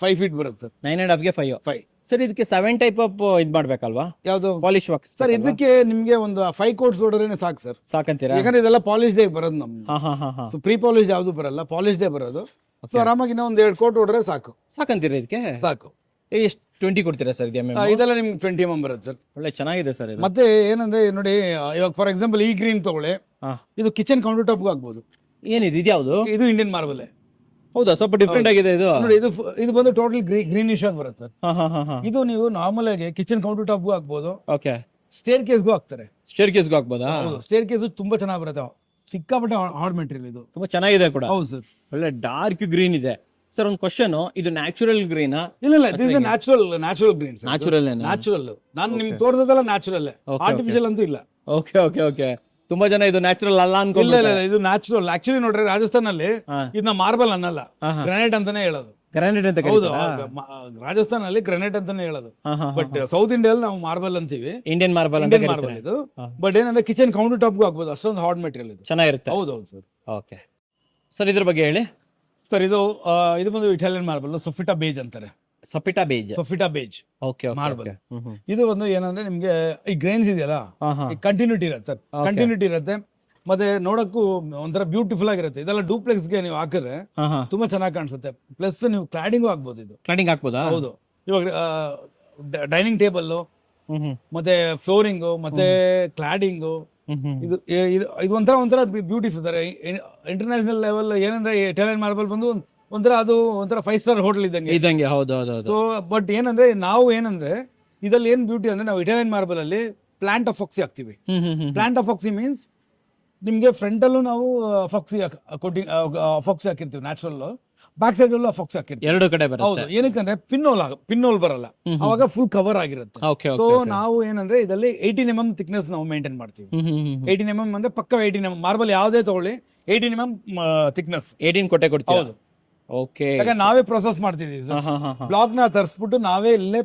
5 feet ಬರುತ್ತೆ ಸರ್. 9.5 ಗೆ 5. ಸರ್ ಇದಕ್ಕೆ 7 ಟೈಪ್ ಆಫ್ ಇದು ಮಾಡ್ಬೇಕಲ್ವಾ? ಯಾವುದು? Polish works sir. ಇದಕ್ಕೆ ನಿಮ್ಗೆ ಒಂದು 5 ಕೋಟ್ಸ್ ಹೊಡೆದ್ರೆ ಸಾಕು ಸರ್. ಸಾಕಂತೀರಾ? ಯಾಕಂದ್ರೆ ಇದೆಲ್ಲ ಪಾಲಿಶ್ ಡೇ ಬರೋದು ನಮ್ಗೆ. ಸೊ ಪ್ರೀ ಪಾಲಿಶ್ ಯಾವ್ದು ಬರಲ್ಲ, ಪಾಲಿಶ್ ಡೇ ಬರೋದು. ಸೊ ಆರಾಮಾಗಿ ಇನ್ನೂ ಒಂದು 2 ಕೋಟ್ ಹೊಡ್ರೆ ಸಾಕು. ಸಾಕಂತೀರಾ? ಇದಕ್ಕೆ ಸಾಕು. ಎಷ್ಟು 20 ಕೊಡ್ತೀರಾ ಸರ್? ಇದೆಲ್ಲ ನಿಮ್ಗೆ 20 mm ಬರುತ್ತೆ ಸರ್. ಒಳ್ಳೆ ಚೆನ್ನಾಗಿದೆ ಸರ್. ಮತ್ತೆ ಏನಂದ್ರೆ ನೋಡಿ, ಇವಾಗ ಫಾರ್ ಎಕ್ಸಾಂಪಲ್ ಈ ಗ್ರೀನ್ ತಗೊಳ್ಳಿ, ಇದು ಕಿಚನ್ ಕೌಂಟರ್ ಟಾಪ್ ಆಗ್ಬೋದು. ಏನಿದು? ಇದ್ಯಾವುದು? ಇದು ಇಂಡಿಯನ್ ಮಾರ್ಬಲ್. ಹೌದಾ? ಸ್ವಲ್ಪ ಡಿಫ್ರೆಂಟ್ ಆಗಿದೆ ಇದು. ನೋಡಿ ಇದು ಬಂದು ಟೋಟಲ್ ಗ್ರೀನಿಶ್ ಆಗಿ ಬರುತ್ತೆ. ಇದು ನೀವು ನಾರ್ಮಲ್ ಆಗಿ ಕಿಚನ್ ಕೌಂಟರ್ ಟಾಪ್ಗೂ ಹಾಕ್ಬೋದು. ಓಕೆ. ಸ್ಟೇರ್ ಕೇಸ್ಗೂ ಹಾಕ್ತಾರೆ. ಸ್ಟೇರ್ ಕೇಸ್ಗೂ ಹಾಕ್ಬೋದಾ? ಸ್ಟೇರ್ ಕೇಸ್ ತುಂಬಾ ಚೆನ್ನಾಗಿ ಬರುತ್ತೆ. ಸಿಕ್ಕಾಪಟ್ಟೆ ಹಾರ್ಡ್ ಮೆಟೀರಿಯಲ್. ಇದು ತುಂಬಾ ಚೆನ್ನಾಗಿದೆ ಕೂಡ. ಹೌದು ಸರ್. ಒಳ್ಳೆ ಡಾರ್ಕ್ ಗ್ರೀನ್ ಇದೆ ಸರ್. ಒಂದು ಕ್ವಶನ್, ಇದು ನ್ಯಾಚುರಲ್ ಗ್ರೀನಾ? ಇಲ್ಲ, this is natural green. Natural. ನಾನು ನಿಮ್ಗೆ ತೋರಿಸೋದಲ್ಲ ನ್ಯಾಚುರಲ್, ಆರ್ಟಿಫಿಷಿಯಲ್ ಅಂತೂ ಇಲ್ಲ. Okay okay okay. ತುಂಬಾ ಜನ ಇದು ನ್ಯಾಚುರಲ್ ಅಲ್ಲ ಅನ್ಕೊಂಡು. ಇಲ್ಲ, ಇದು ನ್ಯಾಚುರಲ್. ಆಕ್ಚುಲಿ ನೋಡ್ರಿ, ರಾಜಸ್ಥಾನಲ್ಲಿ ಇದನ್ನ ಮಾರ್ಬಲ್ ಅನ್ನಲ್ಲ, ಗ್ರಾನೈಟ್ ಅಂತಾನೆ ಹೇಳೋದು. ಗ್ರಾನೈಟ್ ಅಂತ? ಹೌದು, ರಾಜಸ್ಥಾನಲ್ಲಿ ಗ್ರಾನೈಟ್ ಅಂತಾನೆ ಹೇಳೋದು. ಬಟ್ ಸೌತ್ ಇಂಡಿಯಲ್ಲಿ ನಾವು ಮಾರ್ಬಲ್ ಅಂತೀವಿ. ಇಂಡಿಯನ್ ಮಾರ್ಬಲ್ ಇದು. ಬಟ್ ಏನಂದ್ರೆ ಕಿಚನ್ ಕೌಂಟರ್ ಟಾಪ್ಗೂ ಹಾಕ್ಬೋದು. ಅಷ್ಟೊಂದು ಹಾರ್ಡ್ ಮೆಟೀರಿಯಲ್ ಇದು. ಚೆನ್ನಾಗಿರುತ್ತೆ. ಹೌದು ಸರ್. ಓಕೆ ಸರ್, ಇದ್ರ ಬಗ್ಗೆ ಹೇಳಿ ಸರ್. ಇದು ಬಂದು ಇಟಾಲಿಯನ್ ಮಾರ್ಬಲ್, ಸೊಫಿಟಾ ಬೇಜ್ ಅಂತಾರೆ. ಸೊಫಿಟಾ ಬೇಜ್. ಓಕೆ. ಮಾರ್ಬಲ್. ಇದು ಒಂದು ಏನಂದ್ರೆ ನಿಮ್ಗೆ ಈ ಗ್ರೈನ್ಸ್ ಇದೆಯಲ್ಲ, ಕಂಟಿನ್ಯೂಟಿ ಇರುತ್ತೆ ಸರ್. ಕಂಟಿನ್ಯೂಟಿ ಇರುತ್ತೆ. ಮತ್ತೆ ನೋಡಕ್ಕೂ ಒಂಥರ ಬ್ಯೂಟಿಫುಲ್ ಆಗಿರುತ್ತೆ. ಇದೆಲ್ಲ ಡೂಪ್ಲೆಕ್ಸ್ ಗೆ ನೀವು ಹಾಕಿದ್ರೆ ತುಂಬಾ ಚೆನ್ನಾಗಿ ಕಾಣಿಸುತ್ತೆ. ಪ್ಲಸ್ ನೀವು ಕ್ಲಾಡಿಂಗು ಹಾಕ್ಬೋದು. ಇದು ಕ್ಲಾಡಿಂಗ್ ಹಾಕ್ಬೋದಾ? ಹೌದು. ಇವಾಗ ಡೈನಿಂಗ್ ಟೇಬಲ್ ಮತ್ತೆ ಫ್ಲೋರಿಂಗು ಮತ್ತೆ ಕ್ಲಾಡಿಂಗು, ಇದು ಒಂಥರ ಬ್ಯೂಟಿಫುಲ್ ಸರ್. ಇಂಟರ್ನ್ಯಾಷನಲ್ ಲೆವೆಲ್ ಏನಂದ್ರೆ ಇಟಾಲಿಯನ್ ಮಾರ್ಬಲ್ ಬಂದು ಒಂಥರ 5 ಸ್ಟಾರ್ ಹೋಟೆಲ್ ಇದ್ದಂಗೆ. ಹೌದು. ಸೊ ಬಟ್ ಏನಂದ್ರೆ ಇದ್ರಲ್ಲಿ ಏನ್ ಬ್ಯೂಟಿ ಅಂದ್ರೆ, ನಾವು ಇಟಾಲಿಯನ್ ಮಾರ್ಬಲ್ ಅಲ್ಲಿ ಪ್ಲಾಂಟ್ ಆಫ್ ಫಾಕ್ಸಿ ಹಾಕ್ತಿವಿ. ಪ್ಲಾಂಟ್ ಆಫ್ ಫಾಕ್ಸಿ ಮೀನ್ಸ್ ನಿಮ್ಗೆ ಫ್ರಂಟ್ ಅಲ್ಲೂ ನಾವು ಫಾಕ್ಸಿ ಹಾಕಿರ್ತೀವಿ ನ್ಯಾಚುರಲ್, ಬ್ಯಾಕ್ ಸೈಡ್ ಅಲ್ಲೂ ಫಾಕ್ಸಿ ಹಾಕಿರ್ತೀವಿ. 2 ಕಡೆ ಬರುತ್ತೆ. ಹೌದು. ಏನಕ್ಕಂದ್ರೆ ಪಿನ್ ಹೋಲ್ ಬರಲ್ಲ, ಅವಾಗ ಫುಲ್ ಕವರ್ ಆಗಿರುತ್ತೆ. ಸೊ ನಾವು ಏನಂದ್ರೆ ಇದರಲ್ಲಿ 18 mm ಥಿಕ್ನೆಸ್ ನಾವು ಮೇಂಟೈನ್ ಮಾಡ್ತೀವಿ. 18 mm ಅಂದ್ರೆ ಪಕ್ಕ 18 mm. ಮಾರ್ಬಲ್ ಯಾವ್ದೇ ತಗೊಳ್ಳಿ 18 mm ಥಿಕ್ನೆಸ್. 18 ಕೊಡ್ತೀವಿ. ಹೌದು. ಓಕೆ. ಯಾಕಂದ್ರೆ ನಾವೇ ಪ್ರೊಸೆಸ್ ಮಾಡ್ತಿದ್ದೀವಿ. ಬ್ಲಾಕ್ ನ ತರಿಸ್ಬಿಟ್ಟು ನಾವೇ ಇಲ್ಲೇ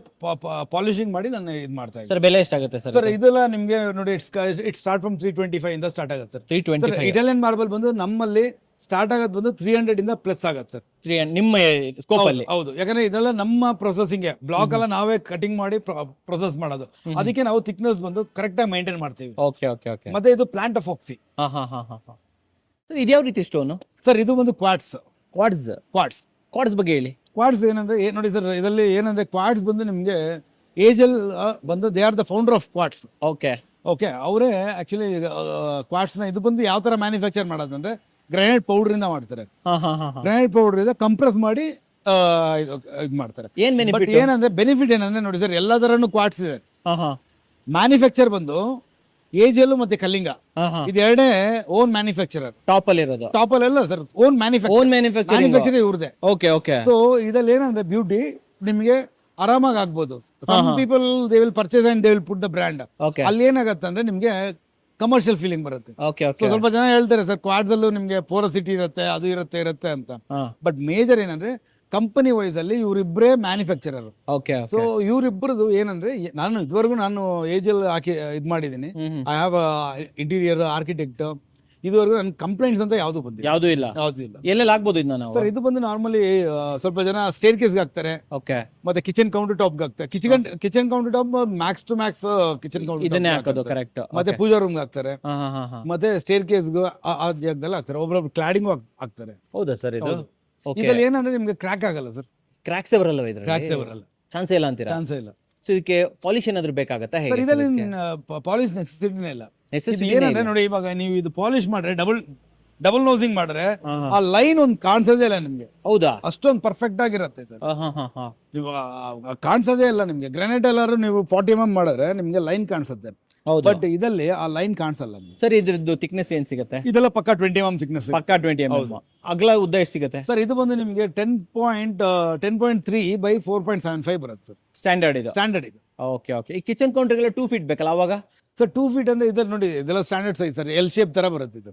ಪಾಲಿಶಿಂಗ್ ಮಾಡಿ ನಾನು ಇದು ಮಾಡ್ತಾ ಇದ್ದೀನಿ. ಸರ್ ಬೆಲೆ ಎಷ್ಟಾಗುತ್ತೆ ಸರ್? ಇದೆಲ್ಲ ನಿಮ್ಗೆ ನೋಡಿ, ಇಟ್ ಸ್ಟಾರ್ಟ್ ಫ್ರಮ್ 325 ಇಂದ ಸ್ಟಾರ್ಟ್ ಆಗುತ್ತೆ ಸರ್. 325. ಇಟಾಲಿಯನ್ ಮಾರ್ಬಲ್ ಬಂದು ನಮ್ಮಲ್ಲಿ ಸ್ಟಾರ್ಟ್ ಆಗೋದು ಬಂದು 300 ಇಂದ ಪ್ಲಸ್ ಆಗುತ್ತೆ ಸರ್. 300 ನಿಮ್ಮ ಸ್ಕೋಪ್ ಅಲ್ಲಿ? ಹೌದು. ಯಾಕಂದ್ರೆ ಇದೆಲ್ಲ ನಮ್ಮ ಪ್ರೊಸೆಸಿಂಗ್, ಬ್ಲಾಕ್ ಎಲ್ಲ ನಾವೇ ಕಟಿಂಗ್ ಮಾಡಿ ಪ್ರೊಸೆಸ್ ಮಾಡೋದು. ಅದಕ್ಕೆ ನಾವು ಥಿಕ್ನೆಸ್ ಬಂದು ಕರೆಕ್ಟ್ ಆಗಿ ಮೇಂಟೈನ್ ಮಾಡ್ತೀವಿ. ಓಕೆ. ಮತ್ತೆ ಇದು ಪ್ಲಾಂಟ್ ಆಫ್ ಫಾಕ್ಸಿ. ಸರ್ ಇದ್ಯಾವ ರೀತಿ ಸ್ಟೋನ್ ಸರ್? ಇದು ಒಂದು ಕ್ವಾರ್ಟ್ಸ್ ಬಗ್ಗೆ ಹೇಳಿ. ಕ್ವಾರ್ಟ್ಸ್ ಏನಂದ್ರೆ ನೋಡಿ ಸರ್, ಇದರಲ್ಲಿ ಏನಂದ್ರೆ ಕ್ವಾರ್ಟ್ಸ್ ಬಂದು ನಿಮ್ಗೆ ಏಜಲ್ ಬಂದು they are the founder of quartz. Okay. ಅವರೇ ಆಕ್ಚುಲಿ ಕ್ವಾರ್ಟ್ಸ್ ನ ಇದು ಬಂದು ಯಾವ ತರ ಮ್ಯಾನುಫ್ಯಾಕ್ಚರ್ ಮಾಡೋದಂದ್ರೆ ಗ್ರಾನೈಟ್ ಪೌಡರ್ ಇಂದ ಮಾಡ್ತಾರೆ. ಗ್ರಾನೈಟ್ ಪೌಡರ್ ಇಂದ ಕಂಪ್ರೆಸ್ ಮಾಡಿ ಇದು ಮಾಡ್ತಾರೆ. ಏನಂದ್ರೆ ಬೆನಿಫಿಟ್ ಏನಂದ್ರೆ ನೋಡಿ ಸರ್, ಎಲ್ಲಾ ತರನು ಕ್ವಾರ್ಟ್ಸ್ ಇದೆ. ಮ್ಯಾನುಫ್ಯಾಕ್ಚರ್ ಬಂದು ಏಜಲ್ ಮತ್ತೆ ಕಲ್ಲಿಂಗ, ಇದು ಎರಡೇ ಓನ್ ಮ್ಯಾನುಫ್ಯಾಕ್ಚರರ್. ಟಾಪ್ ಅಲ್ಲಿ ಅಲ್ಲ ಸರ್, ಓನ್ ಮ್ಯಾನುಫ್ಯಾಕ್ಚರ್ ಇವ್ರದೇ. ಓಕೆ. ಸೊ ಇದ್ರಲ್ಲಿ ಏನಂದ್ರೆ ಬ್ಯೂಟಿ ನಿಮ್ಗೆ ಆರಾಮಾಗಿ ಆಗ್ಬೋದು. Some people they will purchase and they will put the brand. ಅಲ್ಲಿ ಏನಾಗುತ್ತೆ ಅಂದ್ರೆ ನಿಮ್ಗೆ ಕಮರ್ಷಿಯಲ್ ಫೀಲಿಂಗ್ ಬರುತ್ತೆ. ಸ್ವಲ್ಪ ಜನ ಹೇಳ್ತಾರೆ ಸರ್, ಕ್ವಾಡ್ಸ್ ಅಲ್ಲೂ ನಿಮ್ಗೆ ಪೋರಸಿಟಿ ಇರುತ್ತೆ, ಅದು ಇರುತ್ತೆ ಅಂತ. ಬಟ್ ಮೇಜರ್ ಏನಂದ್ರೆ ಕಂಪನಿ ವೈಸ್ ಅಲ್ಲಿ ಇವರಿಬ್ಬರೇ ಮ್ಯಾನುಫ್ಯಾಕ್ಚರರ್. ಸೊ ಇವರಿಬ್ಬರದು ಏನಂದ್ರೆ, ನಾನು ಏಜಲ್ ಹಾಕಿ ಇದ್ ಮಾಡಿದೀನಿ. ಐ ಹ್ಯಾವ್ ಇಂಟೀರಿಯರ್ ಆರ್ಕಿಟೆಕ್ಟ್, ಇದುವರೆಗೂ ನನ್ನ ಕಂಪ್ಲೇಂಟ್ಸ್ ಅಂತ ಯಾವುದು ಬಂದಿಲ್ಲ, ಯಾವ್ದು ಇಲ್ಲ. ಯಾವ್ದು ಇಲ್ಲ ಎಲ್ಲೆಲ್ಲಿ ಆಗ್ಬೋದು ಇದನ್ನ ನಾವು? ಸರ್. ಇದು ಬಂದು ನಾರ್ಮಲಿ ಸ್ವಲ್ಪ ಜನ ಸ್ಟೇರ್ ಕೇಸ್ಗೆ ಹಾಕ್ತಾರೆ, ಓಕೆ, ಮತ್ತೆ ಕಿಚನ್ ಕೌಂಟರ್ ಟಾಪ್ಗೆ ಹಾಕ್ತಾರೆ. Kitchen counter top max to max kitchen counter ಇದನ್ನೇ ಹಾಕೋದು, ಕರೆಕ್ಟ್. ಮತ್ತೆ ಪೂಜಾ ರೂಮ್ಗೆ ಹಾಕ್ತಾರೆ, ಮತ್ತೆ ಸ್ಟೇರ್ ಕೇಸ್ಗೂ ಆ ಜಾಗದಲ್ಲಿ ಹಾಕ್ತಾರೆ. ಒಬ್ಬೊಬ್ರು ಕ್ಲಾಡಿಂಗು ಹಾಕ್ತಾರೆ. ಹೌದಾ ಸರ್? ಇದು ಇದ್ರಲ್ಲಿ ಏನಂದ್ರೆ ನಿಮ್ಗೆ ಕ್ರ್ಯಾಕ್ ಆಗಲ್ಲ ಸರ್, ಕ್ರಾಕ್ಸೇ ಬರಲ್ಲ ಇದ್ರಲ್ಲಿ? ಕ್ರ್ಯಾಕ್ಸೇ ಬರಲ್ಲ, ಚಾನ್ಸೇ ಇಲ್ಲ ಅಂತೀರಾ? ಚಾನ್ಸೇ ಇಲ್ಲ ಸೊ ಇದಕ್ಕೆ ಪಾಲಿಶ್ ಏನಾದ್ರು ಬೇಕಾಗತ್ತಾ? ಸರ್. ಹೇಗೆ ಇದರಲ್ಲಿ ಪಾಲಿಶ್ ನೆಸೆಸಿಟಿನೇ ಇಲ್ಲ. ಏನಂದ್ರೆ ನೋಡಿ, ಇವಾಗ ನೀವು ಇದು ಪಾಲಿಶ್ ಮಾಡ್ರೆ ಡಬಲ್ ನೋಸಿಂಗ್ ಮಾಡ್ರೆ ಆ ಲೈನ್ ಒಂದು ಕಾಣಿಸೋದೇ ಇಲ್ಲ ನಿಮ್ಗೆ. ಹೌದಾ? ಅಷ್ಟೊಂದು ಪರ್ಫೆಕ್ಟ್ ಆಗಿರುತ್ತೆ ಇದು. ನೀವು ಕಾಣಿಸೋದೇ ಇಲ್ಲ ನಿಮ್ಗೆ. ಗ್ರಾನೈಟ್ ಎಲ್ಲಾರು ನೀವು 40 mm ಮಾಡಿದ್ರೆ ನಿಮ್ಗೆ ಲೈನ್ ಕಾಣಿಸುತ್ತೆ, ಹೌದು. ಬಟ್ ಇದಲ್ಲಿ ಆ ಲೈನ್ ಕಾಣಿಸಲ್ಲ ನಿಮ್ಗೆ. ಸರ್ ಇದ್ರದ್ದು ಥಿಕ್ನೆಸ್ ಏನ್ ಸಿಗುತ್ತೆ? ಇದೆಲ್ಲ ಪಕ್ಕ 20 mm ಥಿಕ್ನೆಸ್, ಪಕ್ಕಾ 20 mm. ಅಗಲ ಉದ್ದ ಎಷ್ಟು ಸಿಗುತ್ತೆ ಸರ್? ಇದು ಬಂದು ನಿಮ್ಗೆ 10.3 by 4.75 ಬರುತ್ತೆ ಸರ್. ಸ್ಟ್ಯಾಂಡರ್ಡ್ ಇದು? ಸ್ಟ್ಯಾಂಡರ್ಡ್ ಇದು. Okay okay. ಈ ಕಿಚನ್ ಕೌಂಟರ್ಗೆಲ್ಲ 2 feet ಬೇಕಲ್ಲ ಅವಾಗ? ಸರ್ 2 feet ಅಂದ್ರೆ ಇದ್ರಲ್ಲಿ ನೋಡಿ, ಇದೆಲ್ಲ standard size sir. L shape ತರ ಬರುತ್ತೆ ಇದು.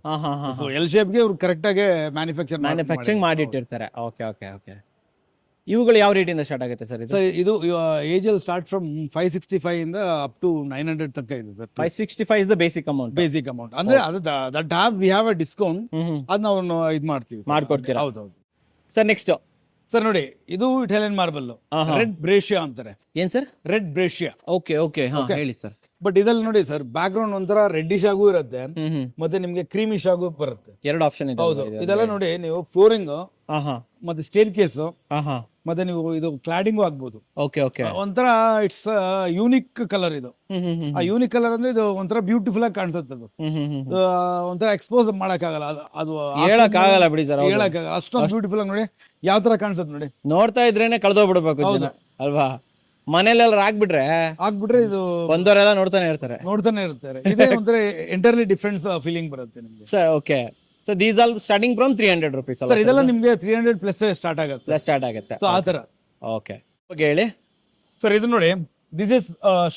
ಸೊ ಎಲ್ ಶೇಪ್ಗೆ ಅವ್ರು ಕರೆಕ್ಟ್ ಆಗಿ ಮ್ಯಾನುಫ್ಯಾಕ್ಚರಿಂಗ್ ಮಾಡಿಟ್ಟಿರ್ತಾರೆ. Okay okay okay. ಇವುಗಳು ಯಾವ ರೇಟಿಂದ ಸ್ಟಾರ್ಟ್ ಆಗುತ್ತೆ ಸರ್? ಇದು ಸೊ ಇದು ಏಜಲ್ಲಿ ಸ್ಟಾರ್ಟ್ ಫ್ರಮ್ 565 ಇಂದ ಅಪ್ ಟು 900 ತನಕ ಇದೆ sir. 565 is the basic amount. Basic amount ಅಂದ್ರೆ ಅದು that we have a discount, ಅದ್ ನಾವು ಇದು ಮಾಡ್ತೀವಿ, ಮಾಡ್ಕೊಡ್ತೀರಾ? ಹೌದೌದು ಸರ್. ನೆಕ್ಸ್ಟ್ ಸರ್ ನೋಡಿ, ಇದು ಇಟಾಲಿಯನ್ ಮಾರ್ಬಲ್ ರೆಡ್ ಬ್ರೇಷಿಯಾ ಅಂತಾರೆ. ಏನ್ ಸರ್? ರೆಡ್ ಬ್ರೇಷಿಯಾ. ಓಕೆ ಓಕೆ, ಹೇಳಿ ಸರ್. ಬಟ್ ಇದಲ್ಲಿ ನೋಡಿ ಸರ್, ಬ್ಯಾಕ್ ಗ್ರೌಂಡ್ ಒಂಥರ ರೆಡ್ಡಿಶ್ ಆಗು ಇರುತ್ತೆ, ಮತ್ತೆ ನಿಮ್ಗೆ ಕ್ರೀಮಿಶ್ ಆಗು ಬರುತ್ತೆ. 2 ಆಪ್ಷನ್ ಇದೆ. ಹೌದು. ಇದೆಲ್ಲ ನೋಡಿ, ನೀವು ಫ್ಲೋರಿಂಗ್ ಮತ್ತೆ ಸ್ಟೇರ್ ಕೇಸ್ ಮತ್ತೆ ನೀವು ಇದು ಕ್ಲಾಡಿಂಗು ಆಗ್ಬೋದು. Okay okay. ಒಂಥರ ಇಟ್ಸ್ ಯೂನಿಕ್ ಕಲರ್ ಇದು. ಆ ಯೂನಿಕ್ ಕಲರ್ ಅಂದ್ರೆ ಇದು ಒಂಥರ ಬ್ಯೂಟಿಫುಲ್ ಆಗಿ ಕಾಣಿಸುತ್ತೆ. ಅದು ಒಂಥರ ಎಕ್ಸ್ಪೋಸ್ ಮಾಡಕ್ಕಾಗಲ್ಲ, ಅದು ಹೇಳಕ್ ಆಗಲ್ಲ ಬಿಡಿ ಸರ್, ಹೇಳಕ್ಕಾಗಲ್ಲ. ಅಷ್ಟೊಂದು ಬ್ಯೂಟಿಫುಲ್ ಆಗಿ ನೋಡಿ ಯಾವ ತರ ಕಾಣಿಸುತ್ತೆ ನೋಡಿ. ನೋಡ್ತಾ ಇದ್ರೇನೆ ಕಳ್ದೋಗ್ಬಿಡ್ಬೇಕು ಜನ ಅಲ್ವಾ? ಮನೇಲೆಲ್ಲ ಆಗ್ಬಿಟ್ರೆ ಇದು ಬಂದವರೆಲ್ಲ ನೋಡ್ತಾನೆ ಇರ್ತಾರೆ. ಇದೇ ಒಂಥರ ಎಂಟರ್ಲಿ ಡಿಫ್ರೆಂಟ್ ಫೀಲಿಂಗ್ ಬರುತ್ತೆ ನಿಮ್ಗೆ sir. Okay. So these all starting from 300 rupees sir. ಇದೆಲ್ಲ ನಿಮ್ಗೆ 300 ಪ್ಲಸ್ ಸ್ಟಾರ್ಟ್ ಆಗುತ್ತೆ. ಸೊ ಆ ತರ. ಓಕೆ ಓಕೆ, ಹೇಳಿ ಸರ್. ಇದು ನೋಡಿ, ದಿಸ್ ಇಸ್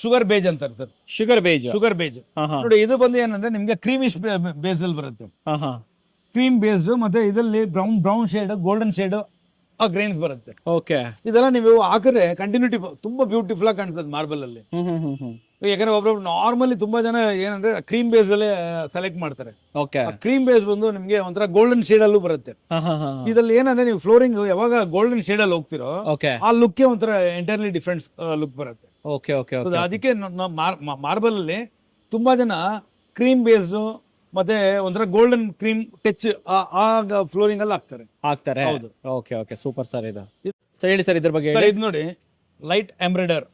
ಶುಗರ್ ಬೇಜ್ ಅಂತಾರೆ ಸರ್. ಶುಗರ್ ಬೇಜ್ ನೋಡಿ, ಇದು ಬಂದು ಏನಂದ್ರೆ ನಿಮ್ಗೆ ಕ್ರೀಮಿಶ್ ಬೇಸ್ ಅಲ್ಲಿ ಬರುತ್ತೆ. ಕ್ರೀಮ್ ಬೇಸ್ಡ್, ಮತ್ತೆ ಇದರಲ್ಲಿ brown shade, golden shade grains ಬರುತ್ತೆ. ಓಕೆ. ಇದೆಲ್ಲ ನೀವು ಹಾಕಿದ್ರೆ ಕಂಟಿನ್ಯೂಟಿ ತುಂಬಾ ಬ್ಯೂಟಿಫುಲ್ ಆಗಿ ಕಾಣಿಸ್ತದೆ ಮಾರ್ಬಲ್ ಅಲ್ಲಿ. ಯಾಕಂದ್ರೆ ಒಬ್ಬೊಬ್ರು ನಾರ್ಮಲಿ ತುಂಬಾ ಜನ ಏನಂದ್ರೆ ಕ್ರೀಮ್ ಬೇಸ್ ಅಲ್ಲೇ ಸೆಲೆಕ್ಟ್ ಮಾಡ್ತಾರೆ. ಓಕೆ. ಕ್ರೀಮ್ ಬೇಸ್ ಬಂದು ನಿಮ್ಗೆ ಒಂಥರ ಗೋಲ್ಡನ್ ಶೇಡ್ ಅಲ್ಲೂ ಬರುತ್ತೆ. ಇದ್ರಲ್ಲಿ ಏನಂದ್ರೆ ನೀವು ಫ್ಲೋರಿಂಗ್ ಯಾವಾಗ ಗೋಲ್ಡನ್ ಶೇಡ್ ಅಲ್ಲಿ ಹೋಗ್ತಿರೋ ಆ ಲುಕ್ ಒಂಥರ ಎಂಟೈರ್ಲಿ ಡಿಫ್ರೆಂಟ್ ಲುಕ್ ಬರುತ್ತೆ. Okay okay. ಅದಕ್ಕೆ ಮಾರ್ಬಲ್ ಅಲ್ಲಿ ತುಂಬಾ ಜನ ಕ್ರೀಮ್ ಬೇಸ್ಡ್ ಮತ್ತೆ ಒಂಥರ ಗೋಲ್ಡನ್ ಕ್ರೀಮ್ ಟಚ್ ಫ್ಲೋರಿಂಗ್ ಅಲ್ಲಿ ಹಾಕ್ತಾರೆ. ಹೌದು. Okay okay, super sir. ಇದು ಸರ್ ಹೇಳಿ ಸರ್ ಇದ್ರ ಬಗ್ಗೆ. ಇದು ನೋಡಿ, ಲೈಟ್ ಎಂಬ್ರಾಯ್ಡರ್.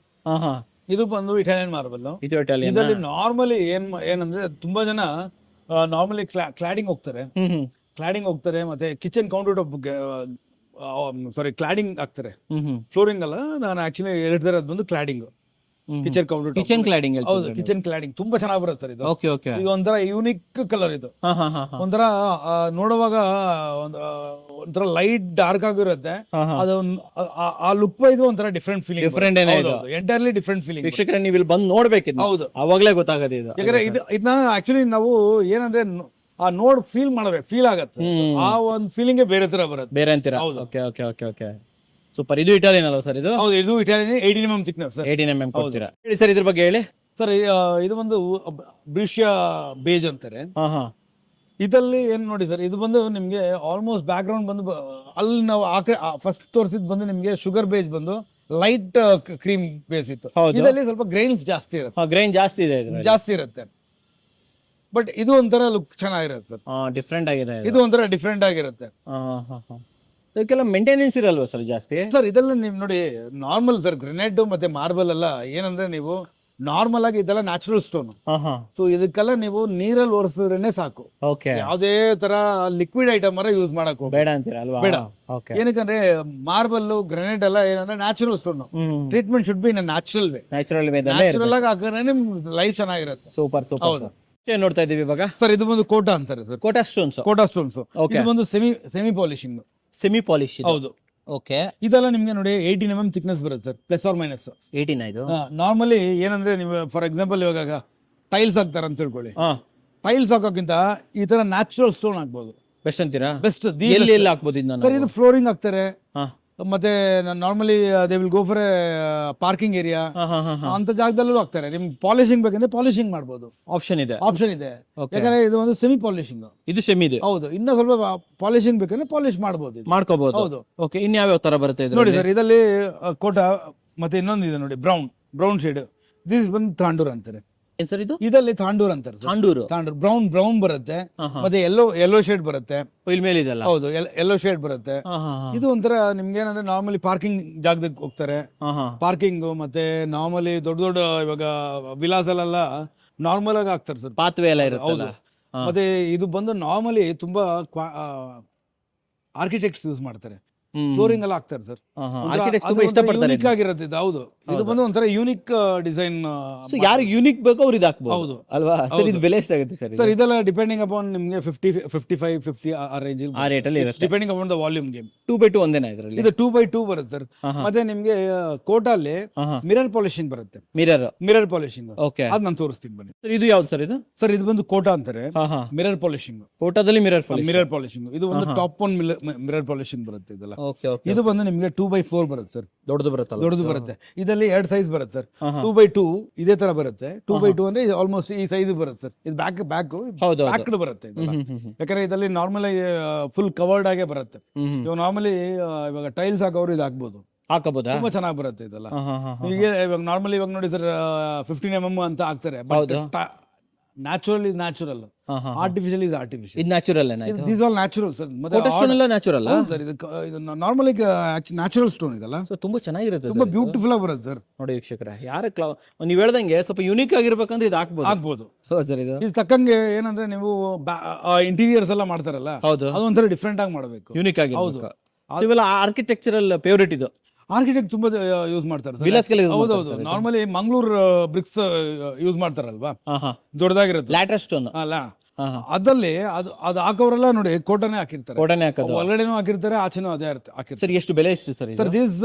ಇದು ಬಂದು ಇಟಾಲಿಯನ್ ಮಾರ್ಬಲ್. ಇದರಲ್ಲಿ ನಾರ್ಮಲಿ ಏನಂದ್ರೆ ತುಂಬಾ ಜನ ನಾರ್ಮಲಿ ಕ್ಲಾಡಿಂಗ್ ಹೋಗ್ತಾರೆ, ಮತ್ತೆ ಕಿಚನ್ ಕೌಂಟರ್ ಟಾಪ್ ಕ್ಲಾಡಿಂಗ್ ಹಾಕ್ತಾರೆ. ಫ್ಲೋರಿಂಗ್ ಅಲ್ಲ, ನಾನು ಆಕ್ಚುಲಿ ಹೇಳ್ತಾರೆ ಅದು ಬಂದು cladding, kitchen counter kitchen cladding. ಹೌದು, ಕಿಚನ್ ಕ್ಲಾಡಿಂಗ್ ತುಂಬಾ ಚೆನ್ನಾಗಿ ಬರುತ್ತೆ ಸರ್ ಇದು. Okay okay. ಇದು ಒಂಥರ ಯೂನಿಕ್ ಕಲರ್. ಇದು ಒಂಥರ ನೋಡುವಾಗ ಒಂಥರ ಲೈಟ್ ಡಾರ್ಕ್ ಆಗಿರುತ್ತೆ. ಅದು ಆ ಲುಕ್ ವೈಸ್ ಒಂಥರ different feeling, entirely different feeling. ವೀಕ್ಷಕರೇ, ನೀವು ಇಲ್ಲಿ ಬಂದು ನೋಡ್ಬೇಕಿದ್ದು. ಹೌದು, ಅವಾಗಲೇ ಗೊತ್ತಾಗತ್ತೆ ಇದು. ಯಾಕಂದ್ರೆ ಇದನ್ನ ಆಕ್ಚುಲಿ ನಾವು ಏನಂದ್ರೆ ಫೀಲ್ ಆಗತ್ತೆ. ಆ ಒಂದು ಫೀಲಿಂಗ್ ಬೇರೆ ತರ ಬರುತ್ತೆ, ಬೇರೆ ಅಂತೀರಾ? Okay okay okay okay, super. ಇದು ಇಟಾಲಿಯನ್ ಅಲ್ಲ ಸರ್? ಇದು ಹೌದು, ಇದು Italian 18 mm thickness sir. 18 mm ಕೊಡ್ತೀರಾ? ಹೇಳಿ ಸರ್ ಇದ್ರ ಬಗ್ಗೆ ಹೇಳಿ. ಸರ್ ಇದು ಒಂದು ಬ್ರಿಷಿಯಾ ಬೇಜ್ ಅಂತಾರೆ. ಇದಲ್ಲಿ ಏನ್ ನೋಡಿ ಸರ್, ಇದು ಬಂದು ನಿಮ್ಗೆ ಆಲ್ಮೋಸ್ಟ್ ಬ್ಯಾಕ್ ಗ್ರೌಂಡ್ ಬಂದು ಅಲ್ಲಿ ನಾವು ಫಸ್ಟ್ ತೋರಿಸಿದ್ ಬಂದು ನಿಮ್ಗೆ ಶುಗರ್ ಬೇಜ್ ಬಂದು ಲೈಟ್ ಕ್ರೀಮ್ ಬೇಸ್ ಇತ್ತು. ಇದರಲ್ಲಿ ಸ್ವಲ್ಪ ಗ್ರೈನ್ಸ್ ಜಾಸ್ತಿ ಇರುತ್ತೆ. ಗ್ರೈನ್ ಜಾಸ್ತಿ ಇರುತ್ತೆ. ಬಟ್ ಇದು ಒಂಥರ ಲುಕ್ ಚೆನ್ನಾಗಿರುತ್ತೆ, ಡಿಫ್ರೆಂಟ್ ಆಗಿದೆ. ಇದು ಒಂಥರ ಡಿಫ್ರೆಂಟ್ ಆಗಿರುತ್ತೆ. ಇದಕ್ಕೆಲ್ಲ ಮೇಂಟೆನೆನ್ಸ್ ಇರಲ್ವಾ ಸರ್ ಜಾಸ್ತಿ? ಸರ್ ಇದೆಲ್ಲ ನೀವು ನೋಡಿ, ನಾರ್ಮಲ್ ಸರ್, ಗ್ರೆನೈಟ್ ಮತ್ತೆ ಮಾರ್ಬಲ್ ಎಲ್ಲ ಏನಂದ್ರೆ ನೀವು ನಾರ್ಮಲ್ ಆಗಿ ಇದೆಲ್ಲ ನ್ಯಾಚುರಲ್ ಸ್ಟೋನ್. ಸೊ ಇದಕ್ಕೆಲ್ಲ ನೀವು ನೀರಲ್ಲಿ ಒರೆಸಿದ್ರೇನೆ ಸಾಕು. ಯಾವುದೇ ತರ ಲಿಕ್ವಿಡ್ ಐಟಮ್ ಯೂಸ್ ಮಾಡಕ್ ಬೇಡ ಅಂತೀರಾ ಅಲ್ವಾ? ಬೇಡ. ಏನಕ್ಕಂದ್ರೆ ಮಾರ್ಬಲ್, ಗ್ರೆನೈಟ್ ಎಲ್ಲ ಏನಂದ್ರೆ natural stone. Treatment should be in natural way. Natural ಆಗಿ ಹಾಕಿದ್ರೆ ನಿಮ್ ಲೈಫ್ ಚೆನ್ನಾಗಿರುತ್ತೆ. Super super. ನೋಡ್ತಾ ಇದೀವಿ ಇವಾಗ ಸರ್. ಇದು ಬಂದು ಕೋಟಾ ಅಂತಾರೆ ಸರ್. ಕೋಟಾ ಸ್ಟೋನ್ಸ್. ಇದು ಬಂದು ಸೆಮಿ ಪಾಲಿಶಿಂಗ್. ಹೌದು. ಓಕೆ. ಇದೆಲ್ಲ ನಿಮ್ಗೆ ನೋಡಿ 18 mm ಥಿಕ್ನೆಸ್ ಬರುತ್ತೆ sir, plus or minus 18. Normally ಏನಂದ್ರೆ ನೀವು ಫಾರ್ ಎಕ್ಸಾಂಪಲ್ ಇವಾಗ ಟೈಲ್ಸ್ ಹಾಕ್ತಾರ ಅಂತ ತಿಳ್ಕೊಳ್ಳಿ. ಟೈಲ್ಸ್ ಹಾಕೋಕ್ಕಿಂತ ಈ ತರ ನ್ಯಾಚುರಲ್ ಸ್ಟೋನ್ ಹಾಕ್ಬೋದು. ಬೆಸ್ಟ್ ಅಂತೀರಾ? ಬೆಸ್ಟ್. ಎಲ್ಲಿ ಹಾಕ್ಬೋದು ಇದನ್ನ ಸರ್? ಇದು ಫ್ಲೋರಿಂಗ್ ಹಾಕ್ತಾರೆ, ಮತ್ತೆ normally they will go for parking area ಅಂತ ಜಾಗದಲ್ಲೂ ಹಾಕ್ತಾರೆ. ನಿಮ್ಗೆ ಪಾಲಿಶಿಂಗ್ ಬೇಕಂದ್ರೆ ಪಾಲಿಶಿಂಗ್ ಮಾಡ್ಬೋದು, ಆಪ್ಷನ್ ಇದೆ. ಆಪ್ಷನ್ ಇದೆ. ಯಾಕಂದ್ರೆ ಇದು ಒಂದು ಸೆಮಿ ಪಾಲಿಶಿಂಗ್, ಇದು ಸೆಮಿ ಇದೆ. ಹೌದು. ಇನ್ನ ಸ್ವಲ್ಪ ಪಾಲಿಶಿಂಗ್ ಬೇಕಂದ್ರೆ ಪಾಲಿಶ್ ಮಾಡ್ಬೋದು, ಮಾಡ್ಕೋಬಹುದು. ಹೌದು. ಓಕೆ, ಇನ್ಯಾವ್ಯಾವ ತರ ಬರುತ್ತೆ ನೋಡಿ ಸರ್, ಇದರಲ್ಲಿ ಕೋಟ ಮತ್ತೆ ಇನ್ನೊಂದು ಇದೆ ನೋಡಿ, ಬ್ರೌನ್ ಶೇಡ್. ದಿಸ್ ಬಂದು ತಾಂಡೂರ್ ಅಂತಾರೆ. ಏನ್ ಸರ್ ಇದು? ಇದರಲ್ಲಿ ತಾಂಡೂರ್ ಅಂತಾರೆ. ತಾಂಡೂರು ಬ್ರೌನ್ ಬರುತ್ತೆ, ಮತ್ತೆ ಯೆಲ್ಲೋ ಶೇಡ್ ಬರುತ್ತೆ. ಇಲ್ಲಿ ಮೇಲೆ ಇದೆಲ್ಲ ಹೌದು, ಯೆಲ್ಲೋ ಶೇಡ್ ಬರುತ್ತೆ. ಇದು ಒಂಥರ ನಿಮ್ಗೆ ಏನಂದ್ರೆ ನಾರ್ಮಲಿ ಪಾರ್ಕಿಂಗ್ ಜಾಗದಲ್ಲಿ ಹೋಗ್ತಾರೆ, ಪಾರ್ಕಿಂಗ್. ಮತ್ತೆ ನಾರ್ಮಲಿ ದೊಡ್ಡ ಇವಾಗ ವಿಲಾಸಲೆಲ್ಲ ನಾರ್ಮಲ್ ಆಗಿ ಹಾಕ್ತಾರೆ ಸರ್, ಪಾತ್ವೆ ಎಲ್ಲ ಇರುತ್ತೆ. ಹೌದು. ಮತ್ತೆ ಇದು ಬಂದು ನಾರ್ಮಲಿ ತುಂಬಾ ಆರ್ಕಿಟೆಕ್ಟ್ಸ್ ಯೂಸ್ ಮಾಡ್ತಾರೆ, ಫ್ಲೋರಿಂಗ್ ಎಲ್ಲ ಹಾಕ್ತಾರೆ ಸರ್. ಆರ್ಕಿಟೆಕ್ಟ್ಸ್ ತುಂಬಾ ಇಷ್ಟಪಡ್ತಾರೆ. ಯೂನಿಕ್ ಆಗಿರುತ್ತೆ ಇದು. ಹೌದು, ಇದು ಬಂದು ಒಂಥರ ಯೂನಿಕ್ ಡಿಸೈನ್. ಯಾರಿಗೆ ಯೂನಿಕ್ ಬೇಕೋ ಅವ್ರು ಇದು ಹಾಕ್ಬೋದು. ಹೌದು ಅಲ್ವಾ ಸರ್? ಇದು ಬೆಲೆ ಎಷ್ಟಾಗುತ್ತೆ ಸರ್? ಸರ್ ಇದೆಲ್ಲ ಡಿಪೆಂಡಿಂಗ್ ಅಪಾನ್ ನಿಮ್ಗೆ 50 ಆ ರೇಂಜ್, ಆ ರೇಟಲ್ಲಿ ಇರುತ್ತೆ, depending upon the volume game. 2x2 ಒಂದೇನಾ ಇದರಲ್ಲಿ? ಇದು 2x2 ಬರುತ್ತೆ ಸರ್. ಮತ್ತೆ ನಿಮ್ಗೆ ಕೋಟಲ್ಲಿ ಮಿರರ್ ಪಾಲಿಶಿಂಗ್ ಬರುತ್ತೆ, ಮಿರರ್ ಪಾಲಿಶಿಂಗ್. ಓಕೆ, ಅದ್ ನಾನು ತೋರಿಸ್ತೀನಿ ಬನ್ನಿ. ಇದು ಯಾವ್ದು ಸರ್ ಇದು? ಸರ್ ಇದು ಬಂದು ಕೋಟಾ ಅಂತಾರೆ, ಮಿರರ್ ಪಾಲಿಶಿಂಗ್. ಕೋಟಾದಲ್ಲಿ ಮಿರರ್ ಪಾಲಿಶಿಂಗ್ ಇದು ಒಂದು ಟಾಪ್ ಒನ್ ಮಿರರ್ ಪಾಲಿಶಿಂಗ್ ಬರುತ್ತೆ ಇದೆಲ್ಲ. ಓಕೆ, ಇದು ಬಂದು ನಿಮ್ಗೆ 2x4 ಬರುತ್ತೆ ಸರ್, ದೊಡ್ಡದು ಬರುತ್ತೆ. ಇದರಲ್ಲಿ 2 ಸೈಜ್ ಬರುತ್ತೆ ಸರ್. 2x2 ಇದೇ ತರ ಬರುತ್ತೆ. 2x2 ಅಂದ್ರೆ ಆಲ್ಮೋಸ್ಟ್ ಈ ಸೈಜ್ ಬರುತ್ತೆ ಸರ್. ಇದು ಬ್ಯಾಕ್ ಪ್ಯಾಕ್ಡ್ ಬರುತ್ತೆ ಇದೆಲ್ಲ. ಯಾಕಂದ್ರೆ ಇದರಲ್ಲಿ ನಾರ್ಮಲ್ ಆಗಿ ಫುಲ್ ಕವರ್ಡ್ ಆಗೇ ಬರುತ್ತೆ. ಇವಾಗ ನಾರ್ಮಲಿ ಇವಾಗ ಟೈಲ್ಸ್ ಹಾಕೋರು ಇದು ಹಾಕ್ಬೋದು, ತುಂಬಾ ಚೆನ್ನಾಗಿ ಬರುತ್ತೆ ಇದೆಲ್ಲ. ಈಗ ಇವಾಗ ನಾರ್ಮಲಿ ಇವಾಗ ನೋಡಿ ಸರ್ 15 mm ಅಂತ ಹಾಕ್ತಾರೆ. ನ್ಯಾಚುರಲ್, ಆರ್ಟಿಫಿಷಿಯಲ್ ಇದು ಆರ್ಟಿಫಿಷಿಯಲ್. ಇದು natural these all natural sir. ಮತ್ತೆ ಸ್ಟೋನ್ ಎಲ್ಲ ನ್ಯಾಚುರಲ್ ಸರ್. ಇದು ನಾರ್ಮಲಿ ನ್ಯಾಚುರಲ್ ಸ್ಟೋನ್ ಇದೆಲ್ಲ. ಸೊ ತುಂಬಾ ಚೆನ್ನಾಗಿರುತ್ತೆ, ತುಂಬಾ ಬ್ಯೂಟಿಫುಲ್ ಆಗಿ ಬರುತ್ತೆ ಸರ್. ನೋಡಿ ವೀಕ್ಷಕರೇ, ಯಾರ ನೀವು ಹೇಳ್ದಂಗೆ ಸ್ವಲ್ಪ ಯುನಿಕ್ ಆಗಿರ್ಬೇಕಂದ್ರೆ ಇದು ಹಾಕ್ಬೋದು ಸರ್. ಇದು ತಕ್ಕಂಗೆ ಏನಂದ್ರೆ ನೀವು ಇಂಟೀರಿಯರ್ಸ್ ಎಲ್ಲ ಮಾಡ್ತಾರಲ್ಲ, ಹೌದು, ಅದೊಂಥರ ಡಿಫ್ರೆಂಟ್ ಆಗಿ ಮಾಡಬೇಕು, ಯುನಿಕ್ ಆಗಿ. ಹೌದು, ಇವೆಲ್ಲ ಆರ್ಕಿಟೆಕ್ಚರಲ್ ಫೇವರಿಟ್. ಇದು ಆರ್ಕಿಟೆಕ್ಟ್ ತುಂಬಾ ಯೂಸ್ ಮಾಡ್ತಾರೆ. ಹೌದೌದು, ನಾರ್ಮಲಿ ಮಂಗಳೂರು ಬ್ರಿಕ್ಸ್ ಯೂಸ್ ಮಾಡ್ತಾರಲ್ವಾ, ದೊಡ್ಡದಾಗಿರುತ್ತೆ ಲ್ಯಾಟ್ರಸ್ ಸ್ಟೋನ್ ಅಲ್ಲ, ಅದಲ್ಲಿ ಅದು ಹಾಕೋರೆಲ್ಲ ನೋಡಿ ಕೋಟನೆ ಹಾಕಿರ್ತಾರೆ. ಒಳಗಡೆನೂ ಹಾಕಿರ್ತಾರೆ, ಆಚೆನೂ ಅದೇ ಹಾಕಿರ್ತಾರೆ. ಸರ್ ಎಷ್ಟು ಬೆಲೆ ಎಷ್ಟು ಸರ್? ಸರ್ ದಿಸ್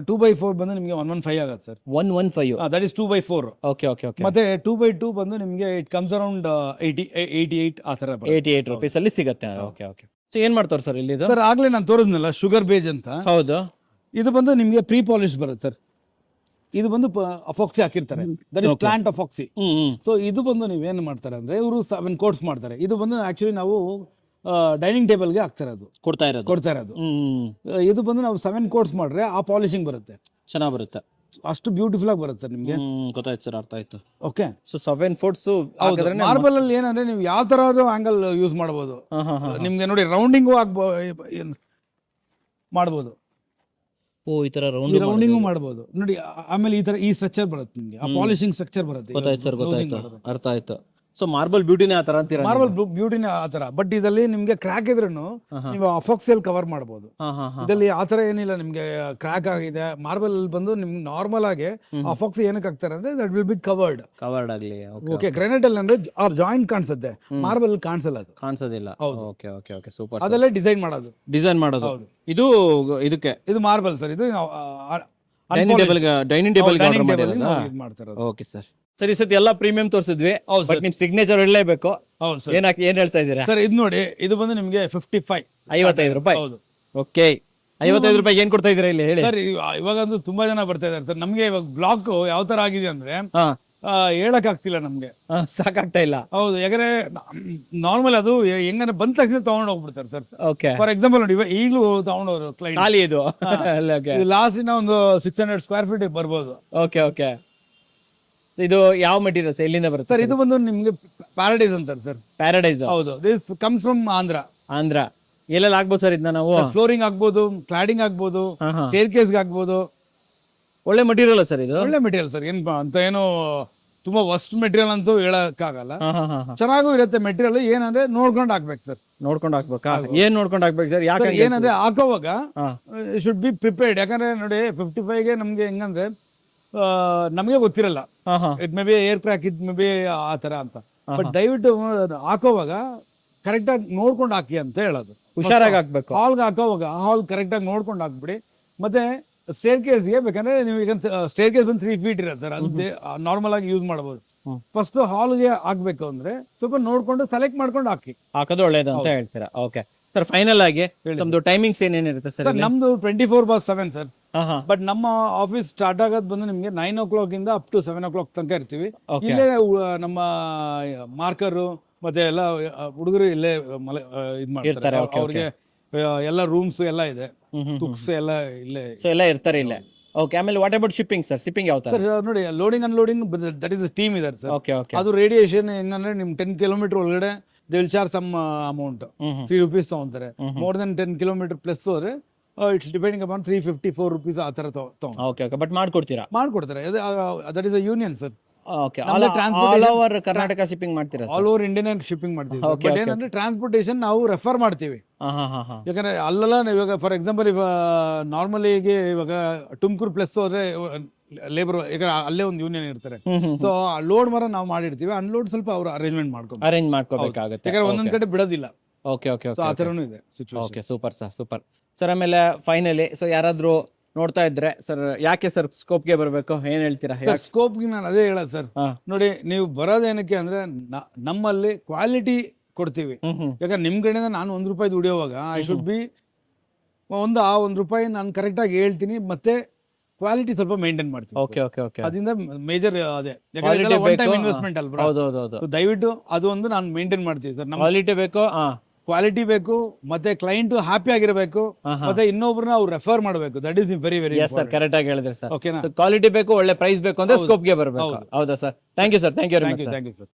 2x4 ಬಂದು ನಿಮಗೆ 115 ಆಗುತ್ತೆ sir. 115, that is 2x4. Okay. ಮತ್ತೆ 2x2 ಬಂದು ನಿಮಗೆ ಇಟ್ ಕಮ್ಸ್ ಅರೌಂಡ್ 88 ಆ ತರ, 88 ರೂಪೀಸ್ ಅಲ್ಲಿ ಸಿಗುತ್ತೆ. ಓಕೆ. ಸೊ ಏನ್ ಮಾಡ್ತಾರೆ ಸರ್ ಇಲ್ಲಿ? ಸರ್ ಆಗ್ಲೇ ನಾನು ತೋರಿದ್ನಲ್ಲ ಶುಗರ್ ಬೇಜ್ ಅಂತ, ಹೌದು. ಇದು ಬಂದು ನಿಮಗೆ ಪ್ರೀ ಪಾಲಿಶ್ ಬರುತ್ತೆ ಸರ್. ಇದು ಬಂದು ಅಫಾಕ್ಸಿ ಹಾಕಿರ್ತಾರೆ, ದಟ್ ಇಸ್ ಪ್ಲಾಂಟ್ ಅಫಾಕ್ಸಿ. ಸೊ ಇದು ಬಂದು ನೀವೇನು ಮಾಡ್ತಾರೆ ಅಂದ್ರೆ ಇವರು 7 ಕೋಟ್ಸ್ ಮಾಡ್ತಾರೆ. ಇದು ಬಂದು ಆಕ್ಚುಲಿ ನಾವು ಡೈನಿಂಗ್ ಟೇಬಲ್ಗೆ ಹಾಕ್ತಾರೆ, ಅದು ಕೊಡ್ತಾ ಇರೋದು. ಇದು ಬಂದು ನಾವು 7 ಕೋಟ್ಸ್ ಮಾಡ್ರೆ ಆ ಪಾಲಿಶಿಂಗ್ ಬರುತ್ತೆ, ಚೆನ್ನಾಗಿ ಬರುತ್ತೆ, ಅಷ್ಟು ಬ್ಯೂಟಿಫುಲ್ ಆಗಿ ಬರುತ್ತೆ ಸರ್. ನಿಮ್ಗೆ ಗೊತ್ತಾಯ್ತು ಸರ್, ಅರ್ಥ ಆಯ್ತು. ಓಕೆ. ಸೊ 7 ಫೋಟ್ಸ್ ಮಾರ್ಬಲ್ ಅಲ್ಲಿ ಏನಂದ್ರೆ ನೀವು ಯಾವ ತರ ಆಂಗಲ್ ಯೂಸ್ ಮಾಡಬಹುದು. ನಿಮ್ಗೆ ನೋಡಿ ರೌಂಡಿಂಗು ಮಾಡಬಹುದು. ಈ ತರ ರೌಂಡಿಂಗು ಮಾಡಬಹುದು ನೋಡಿ. ಆಮೇಲೆ ಈ ತರ ಈ ಸ್ಟ್ರಕ್ಚರ್ ಬರುತ್ತೆ ನಿಮ್ಗೆ, ಆ ಪಾಲಿಶಿಂಗ್ ಸ್ಟ್ರಕ್ಚರ್ ಬರುತ್ತೆ. ಗೊತ್ತಾಯ್ತು, ಅರ್ಥ ಆಯ್ತು. ಸೊ ಮಾರ್ಬಲ್ ಬ್ಯೂಟಿನೇ ಆ ತರ ಅಂತೀರಾ? ಮಾರ್ಬಲ್ ಬ್ಯೂಟಿನೇ ಆ ತರ. ಬಟ್ ಇದರಲ್ಲಿ ನಿಮ್ಗೆ ಕ್ರ್ಯಾಕ್ ಇದ್ರೂ ನೀವು ಅಫಾಕ್ಸಿಯಲ್ಲಿ ಕವರ್ ಮಾಡಬಹುದು. ಇದರಲ್ಲಿ ಆ ತರ ಏನಿಲ್ಲ, ನಿಮ್ಗೆ ಕ್ರ್ಯಾಕ್ ಆಗಿದೆ. ಮಾರ್ಬಲ್ ಬಂದು ನಿಮ್ಗೆ ನಾರ್ಮಲ್ ಆಗಿ ಅಫಾಕ್ಸಿ ಏನಕ್ಕೆ ಹಾಕ್ತಾರೆ ಅಂದ್ರೆ ದಟ್ ವಿಲ್ ಬಿ ಕವರ್ಡ್ ಆಗ್ಲಿ. ಓಕೆ. ಗ್ರಾನೈಟ್ ಅಲ್ಲಿ ಅಂದ್ರೆ ಜಾಯಿಂಟ್ ಕಾಣಿಸುತ್ತೆ, ಮಾರ್ಬಲ್ ಕಾಣಿಸಲ್ಲ, ಅದು ಕಾಣಿಸೋದಿಲ್ಲ. Okay, super. ಅದೆಲ್ಲ ಡಿಸೈನ್ ಮಾಡೋದು. ಇದು ಇದಕ್ಕೆ ಇದು ಮಾರ್ಬಲ್ ಸರ್. ಇದು ಡೈನಿಂಗ್ ಟೇಬಲ್ ಮಾಡ್ತಾರೆ. Okay sir. ಸರಿ, ಸತಿ ಎಲ್ಲ ಪ್ರೀಮಿಯಂ ತೋರಿಸಿದ್ವಿ, ಬಟ್ ನಿಮ್ ಸಿಗ್ನೇಚರ್ ಇರಲೇಬೇಕು. ಏನ್ ಹೇಳ್ತಾ ಇದ್ದೀರಾ ಸರ್? ಇದು ನೋಡಿ, ಇದು ಬಂದು ನಿಮ್ಗೆ 55 ರೂಪಾಯಿ. ಓಕೆ, 55 ರೂಪಾಯಿ ಏನ್ ಕೊಡ್ತಾ ಇದ್ದೀರಾ ಇಲ್ಲಿ ಹೇಳಿ ಸರ್? ಇವಾಗಂತೂ ತುಂಬಾ ಜನ ಬರ್ತಾ ಇದಾರೆ ಸರ್. ನಮ್ಗೆ ಇವಾಗ ಬ್ಲಾಕ್ ಯಾವ ತರ ಆಗಿದೆ ಅಂದ್ರೆ ಹೇಳಕ್ ಆಗ್ತಿಲ್ಲ, ನಮ್ಗೆ ಸಾಕಾಗ್ತಾ ಇಲ್ಲ. ಹೌದು, ಯಾಕಂದ್ರೆ ನಾರ್ಮಲ್ ಅದು ಹೆಂಗಂದ್ರೆ ಬಂದ ತಕ್ಷಣ ತಗೊಂಡ್ ಹೋಗ್ಬಿಡ್ತಾರೆ ಸರ್. ಓಕೆ. ಫಾರ್ ಎಕ್ಸಾಂಪಲ್ ನೋಡಿ, ಈಗಲೂ ತಗೊಂಡವ್ರು ಕ್ಲೈಂಟ್ ಖಾಲಿ ಇದು ಲಾಸ್ಟ್ ಇನ್ನ ಒಂದು 600 ಸ್ಕ್ವೇರ್ ಫೀಟ್ ಬರ್ಬೋದು. ಓಕೆ. ಇದು ಯಾವ ಮೆಟೀರಿಯಲ್ಸ್ ಎಲ್ಲಿಂದ ಬರುತ್ತೆ ಸರ್? ಇದು ಬಂದು ನಿಮ್ಗೆ ಪ್ಯಾರಡೈಸ್ ಅಂತಾರೆ ಸರ್. ಪ್ಯಾರಡೈಸ್, ಹೌದು. This comes from Andhra. ಎಲ್ಲೆಲ್ಲ ಆಗ್ಬೋದು ಸರ್ ಇದನ್ನ ನಾವು? ಫ್ಲೋರಿಂಗ್ ಆಗ್ಬೋದು, ಕ್ಲಾಡಿಂಗ್ ಆಗ್ಬೋದು, ಸ್ಟೇರ್ ಕೇಸ್ ಆಗ್ಬೋದು. ಒಳ್ಳೆ ಮೆಟೀರಿಯಲ್ ಸರ್ ಇದು? ಒಳ್ಳೆ ಮೆಟೀರಿಯಲ್ ಸರ್. ಏನ್ ಅಂತ ಏನು ತುಂಬಾ ವರ್ಸ್ಟ್ ಮೆಟೀರಿಯಲ್ ಅಂತೂ ಹೇಳಕ್ಕಾಗಲ್ಲ, ಚೆನ್ನಾಗೂ ಇರುತ್ತೆ ಮೆಟೀರಿಯಲ್. ಏನಂದ್ರೆ ನೋಡ್ಕೊಂಡು ಹಾಕ್ಬೇಕು ಸರ್. ನೋಡ್ಕೊಂಡು ಹಾಕ್ಬೇಕಾ? ಏನ್ ನೋಡ್ಕೊಂಡು ಹಾಕ್ಬೇಕು ಸರ್? ಯಾಕೆ ಏನಂದ್ರೆ ಹಾಕೋವಾಗ ಶುಡ್ ಬಿ ಪ್ರಿಪೇರ್ಡ್. ಯಾಕಂದ್ರೆ ನೋಡಿ 55ಗೆ ನಮ್ಗೆ ಹೆಂಗಂದ್ರೆ ನಮಗೆ ಗೊತ್ತಿರಲ್ಲ, it may be air crack, it may be ಆ ತರ ಅಂತ. ಬಟ್ ದಯವಿಟ್ಟು ಹಾಕೋವಾಗ ಕರೆಕ್ಟ್ ಆಗಿ ನೋಡ್ಕೊಂಡು ಹಾಕಿ ಅಂತ ಹೇಳೋದು. ಹುಷಾರಾಗಿ ಹಾಕ್ಬೇಕು. ಹಾಲ್ಗೆ ಹಾಕೋವಾಗ ಹಾಲ್ ಕರೆಕ್ಟ್ ಆಗಿ ನೋಡ್ಕೊಂಡು ಹಾಕ್ಬಿಡಿ. ಮತ್ತೆ ಸ್ಟೇರ್ ಕೇಸ್ಗೆ ಬೇಕಂದ್ರೆ ನೀವು ಈಗ ಸ್ಟೇರ್ ಕೇಸ್ ಬಂದು 3 ಫೀಟ್ ಇರುತ್ತೆ ಸರ್, ಅದು ನಾರ್ಮಲ್ ಆಗಿ ಯೂಸ್ ಮಾಡಬಹುದು. ಫಸ್ಟ್ ಹಾಲ್ಗೆ ಹಾಕ್ಬೇಕು ಅಂದ್ರೆ ಸ್ವಲ್ಪ ನೋಡ್ಕೊಂಡು ಸೆಲೆಕ್ಟ್ ಮಾಡ್ಕೊಂಡು ಹಾಕೋದು ಒಳ್ಳೇದು ಅಂತ ಹೇಳ್ತೀರಾ? ಓಕೆ ಸರ್ ಫೈನಲ್ ಆಗಿ ಹೇಳಿ. ನಮ್ದು ಟೈಮಿಂಗ್ಸ್ ಏನೇನಿರುತ್ತೆ ಸರ್ ಸರ್ ನಮ್ದು 24/7 ಸರ್. ಹಾ ಹಾ ಬಟ್ ನಮ್ಮ ಆಫೀಸ್ ಸ್ಟಾರ್ಟ್ ಆಗೋದು ಬಂದು ನಿಮಗೆ 9 o'clock ಇಂದ ಅಪ್ ಟು 7 o'clock ತನಕ ಇರ್ತೀವಿ. Okay. ಇಲ್ಲೇ ನಮ್ಮ ಮಾರ್ಕರು ಮತ್ತೆ ಎಲ್ಲ ಹುಡುಗರು ಇಲ್ಲೇ ಇದ್ ಇರ್ತಾರೆ, ಮಾಡ್ತಾರೆ. okay, ಅವ್ರಿಗೆ ಎಲ್ಲ ರೂಮ್ಸ್ ಎಲ್ಲ ಇದೆ, ಕುಕ್ಸ್ ಎಲ್ಲ ಇಲ್ಲೇ. ಸೊ ಎಲ್ಲ ಇರ್ತಾರೆ ಇಲ್ಲೇ. ಓಕೆ, ಆಮೇಲೆ what about shipping sir? Shipping ಯಾವ ತರ? ಸರ್ ನೋಡಿ, loading unloading that is team ಇದಾರೆ ಸರ್. Okay okay. ಅದು ರೇಡಿಯೇಷನ್ ಹೆಂಗಂದ್ರೆ ನಿಮ್ 10 kilometer ಒಳಗಡೆ they will charge some amount, 3 rupees ತಗೊಂತಾರೆ. ಮೋರ್ ದೆನ್ 10 kilometer ಪ್ಲಸ್ ಹೋದ್ರೆ ಇಟ್ಸ್ ಡಿಪೆಂಡಿಂಗ್ ಅಪಾನ್ 354 rupees ಆ ತರ ತಗೊಂಡು ಓಕೆ ಓಕೆ. ಬಟ್ ಮಾಡ್ಕೊಡ್ತೀರಾ? ಮಾಡ್ಕೊಡ್ತಾರೆ. That is a union sir. Okay, ನಮ್ದು all transportation- over Karnataka shipping ಮಾಡ್ತೀರಾ ಆಲ್ ಓವರ್ ಇಂಡಿಯನ್ ಶಿಪ್ಪಿಂಗ್ ಮಾಡ್ತೀವಿ. Okay, ಬಟ್ okay, ಏನಂದ್ರೆ ಟ್ರಾನ್ಸ್ಪೋರ್ಟೇಷನ್ ನಾವು ರೆಫರ್ ಮಾಡ್ತೀವಿ. ಹಾ. ಯಾಕಂದ್ರೆ ಅಲ್ಲೆಲ್ಲ ಇವಾಗ ಫಾರ್ ಎಕ್ಸಾಂಪಲ್ ನಾರ್ಮಲಿ ಇವಾಗ ತುಮಕೂರು ಪ್ಲಸ್ ಹೋದ್ರೆ ಲೇಬರ್, ಯಾಕಂದ್ರೆ ಅಲ್ಲೇ ಒಂದು ಯೂನಿಯನ್ ಇರ್ತಾರೆ. ಸೊ ಲೋಡ್ ಮರ ನಾವು ಮಾಡಿರ್ತೀವಿ, ಅನ್ಲೋಡ್ ಸ್ವಲ್ಪ ಅವ್ರು ಅರೇಂಜ್ಮೆಂಟ್ ಮಾಡ್ಕೊಂಡು, ಅರೇಂಜ್ ಮಾಡ್ಕೋಬೇಕಾಗುತ್ತೆ. ಯಾಕಂದ್ರೆ ಒಂದೊಂದ್ ಕಡೆ ಬಿಡೋದಿಲ್ಲ. ಓಕೆ ಓಕೆ ಸೊ ಆ ಓಕೆ ಥರನೂ ಇದೆ situation. Okay. Super sir, super sir. ಆಮೇಲೆ ಫೈನಲಿ ಸೊ ಯಾರಾದ್ರೂ ನೋಡ್ತಾ ಇದ್ರೆ ಸರ್, ಯಾಕೆ ಸರ್ ಸ್ಕೋಪ್ಗೆ ಬರಬೇಕು, ಏನ್ ಹೇಳ್ತೀರಾ? ಸ್ಕೋಪ್ಗೆ ನಾನು ಅದೇ ಹೇಳೋದು ಸರ್. ಹಾ. ನೋಡಿ, ನೀವು ಬರೋದೇನಕ್ಕೆ ಅಂದ್ರೆ ನಮ್ಮಲ್ಲಿ ಕ್ವಾಲಿಟಿ ಕೊಡ್ತೀವಿ. ಯಾಕಂದ್ರೆ ನಿಮ್ ಕಡೆಯಿಂದ ನಾನು ₹1 ದುಡಿಯೋವಾಗ ಐ ಶುಡ್ ಬಿ ₹1 ನಾನು ಕರೆಕ್ಟಾಗಿ ಹೇಳ್ತೀನಿ, ಮತ್ತೆ ಕ್ವಾಲಿಟಿ ಸ್ವಲ್ಪ ಮೇಂಟೈನ್ ಮಾಡ್ತೀನಿ. Okay okay okay. ಅದರಿಂದ ಮೇಜರ್ ಅದೇ, Quality ಬೇಕು. ಇನ್ವೆಸ್ಟ್ಮೆಂಟ್ ಅಲ್ವಾ. ಹೌದು. So ದಯವಿಟ್ಟು ಅದು ಒಂದು ನಾನು ಮೇಂಟೈನ್ ಮಾಡ್ತೀವಿ ಸರ್. ನಮ್ಮ ಕ್ವಾಲಿಟಿ ಬೇಕು. ಕ್ವಾಲಿಟಿ ಬೇಕು, ಮತ್ತೆ ಕ್ಲೈಂಟ್ ಹ್ಯಾಪಿ ಆಗಿರಬೇಕು, ಮತ್ತೆ ಇನ್ನೊಬ್ರನ್ನ ಅವ್ರು ರೆಫರ್ ಮಾಡಬೇಕು. That is very very yes sir, correct ಆಗಿ ಹೇಳಿದ್ರಿ ಸರ್. ಓಕೆನಾ? ಕ್ವಾಲಿಟಿ ಬೇಕು, ಒಳ್ಳೆ ಪ್ರೈಸ್ ಬೇಕು ಅಂದ್ರೆ ಹೌದು. ಸ್ಕೋಪ್ಗೆ ಬರಬೇಕು. ಹೌದು. ಹೌದಾ sir? Thank you sir, thank you very much sir. Thank you sir.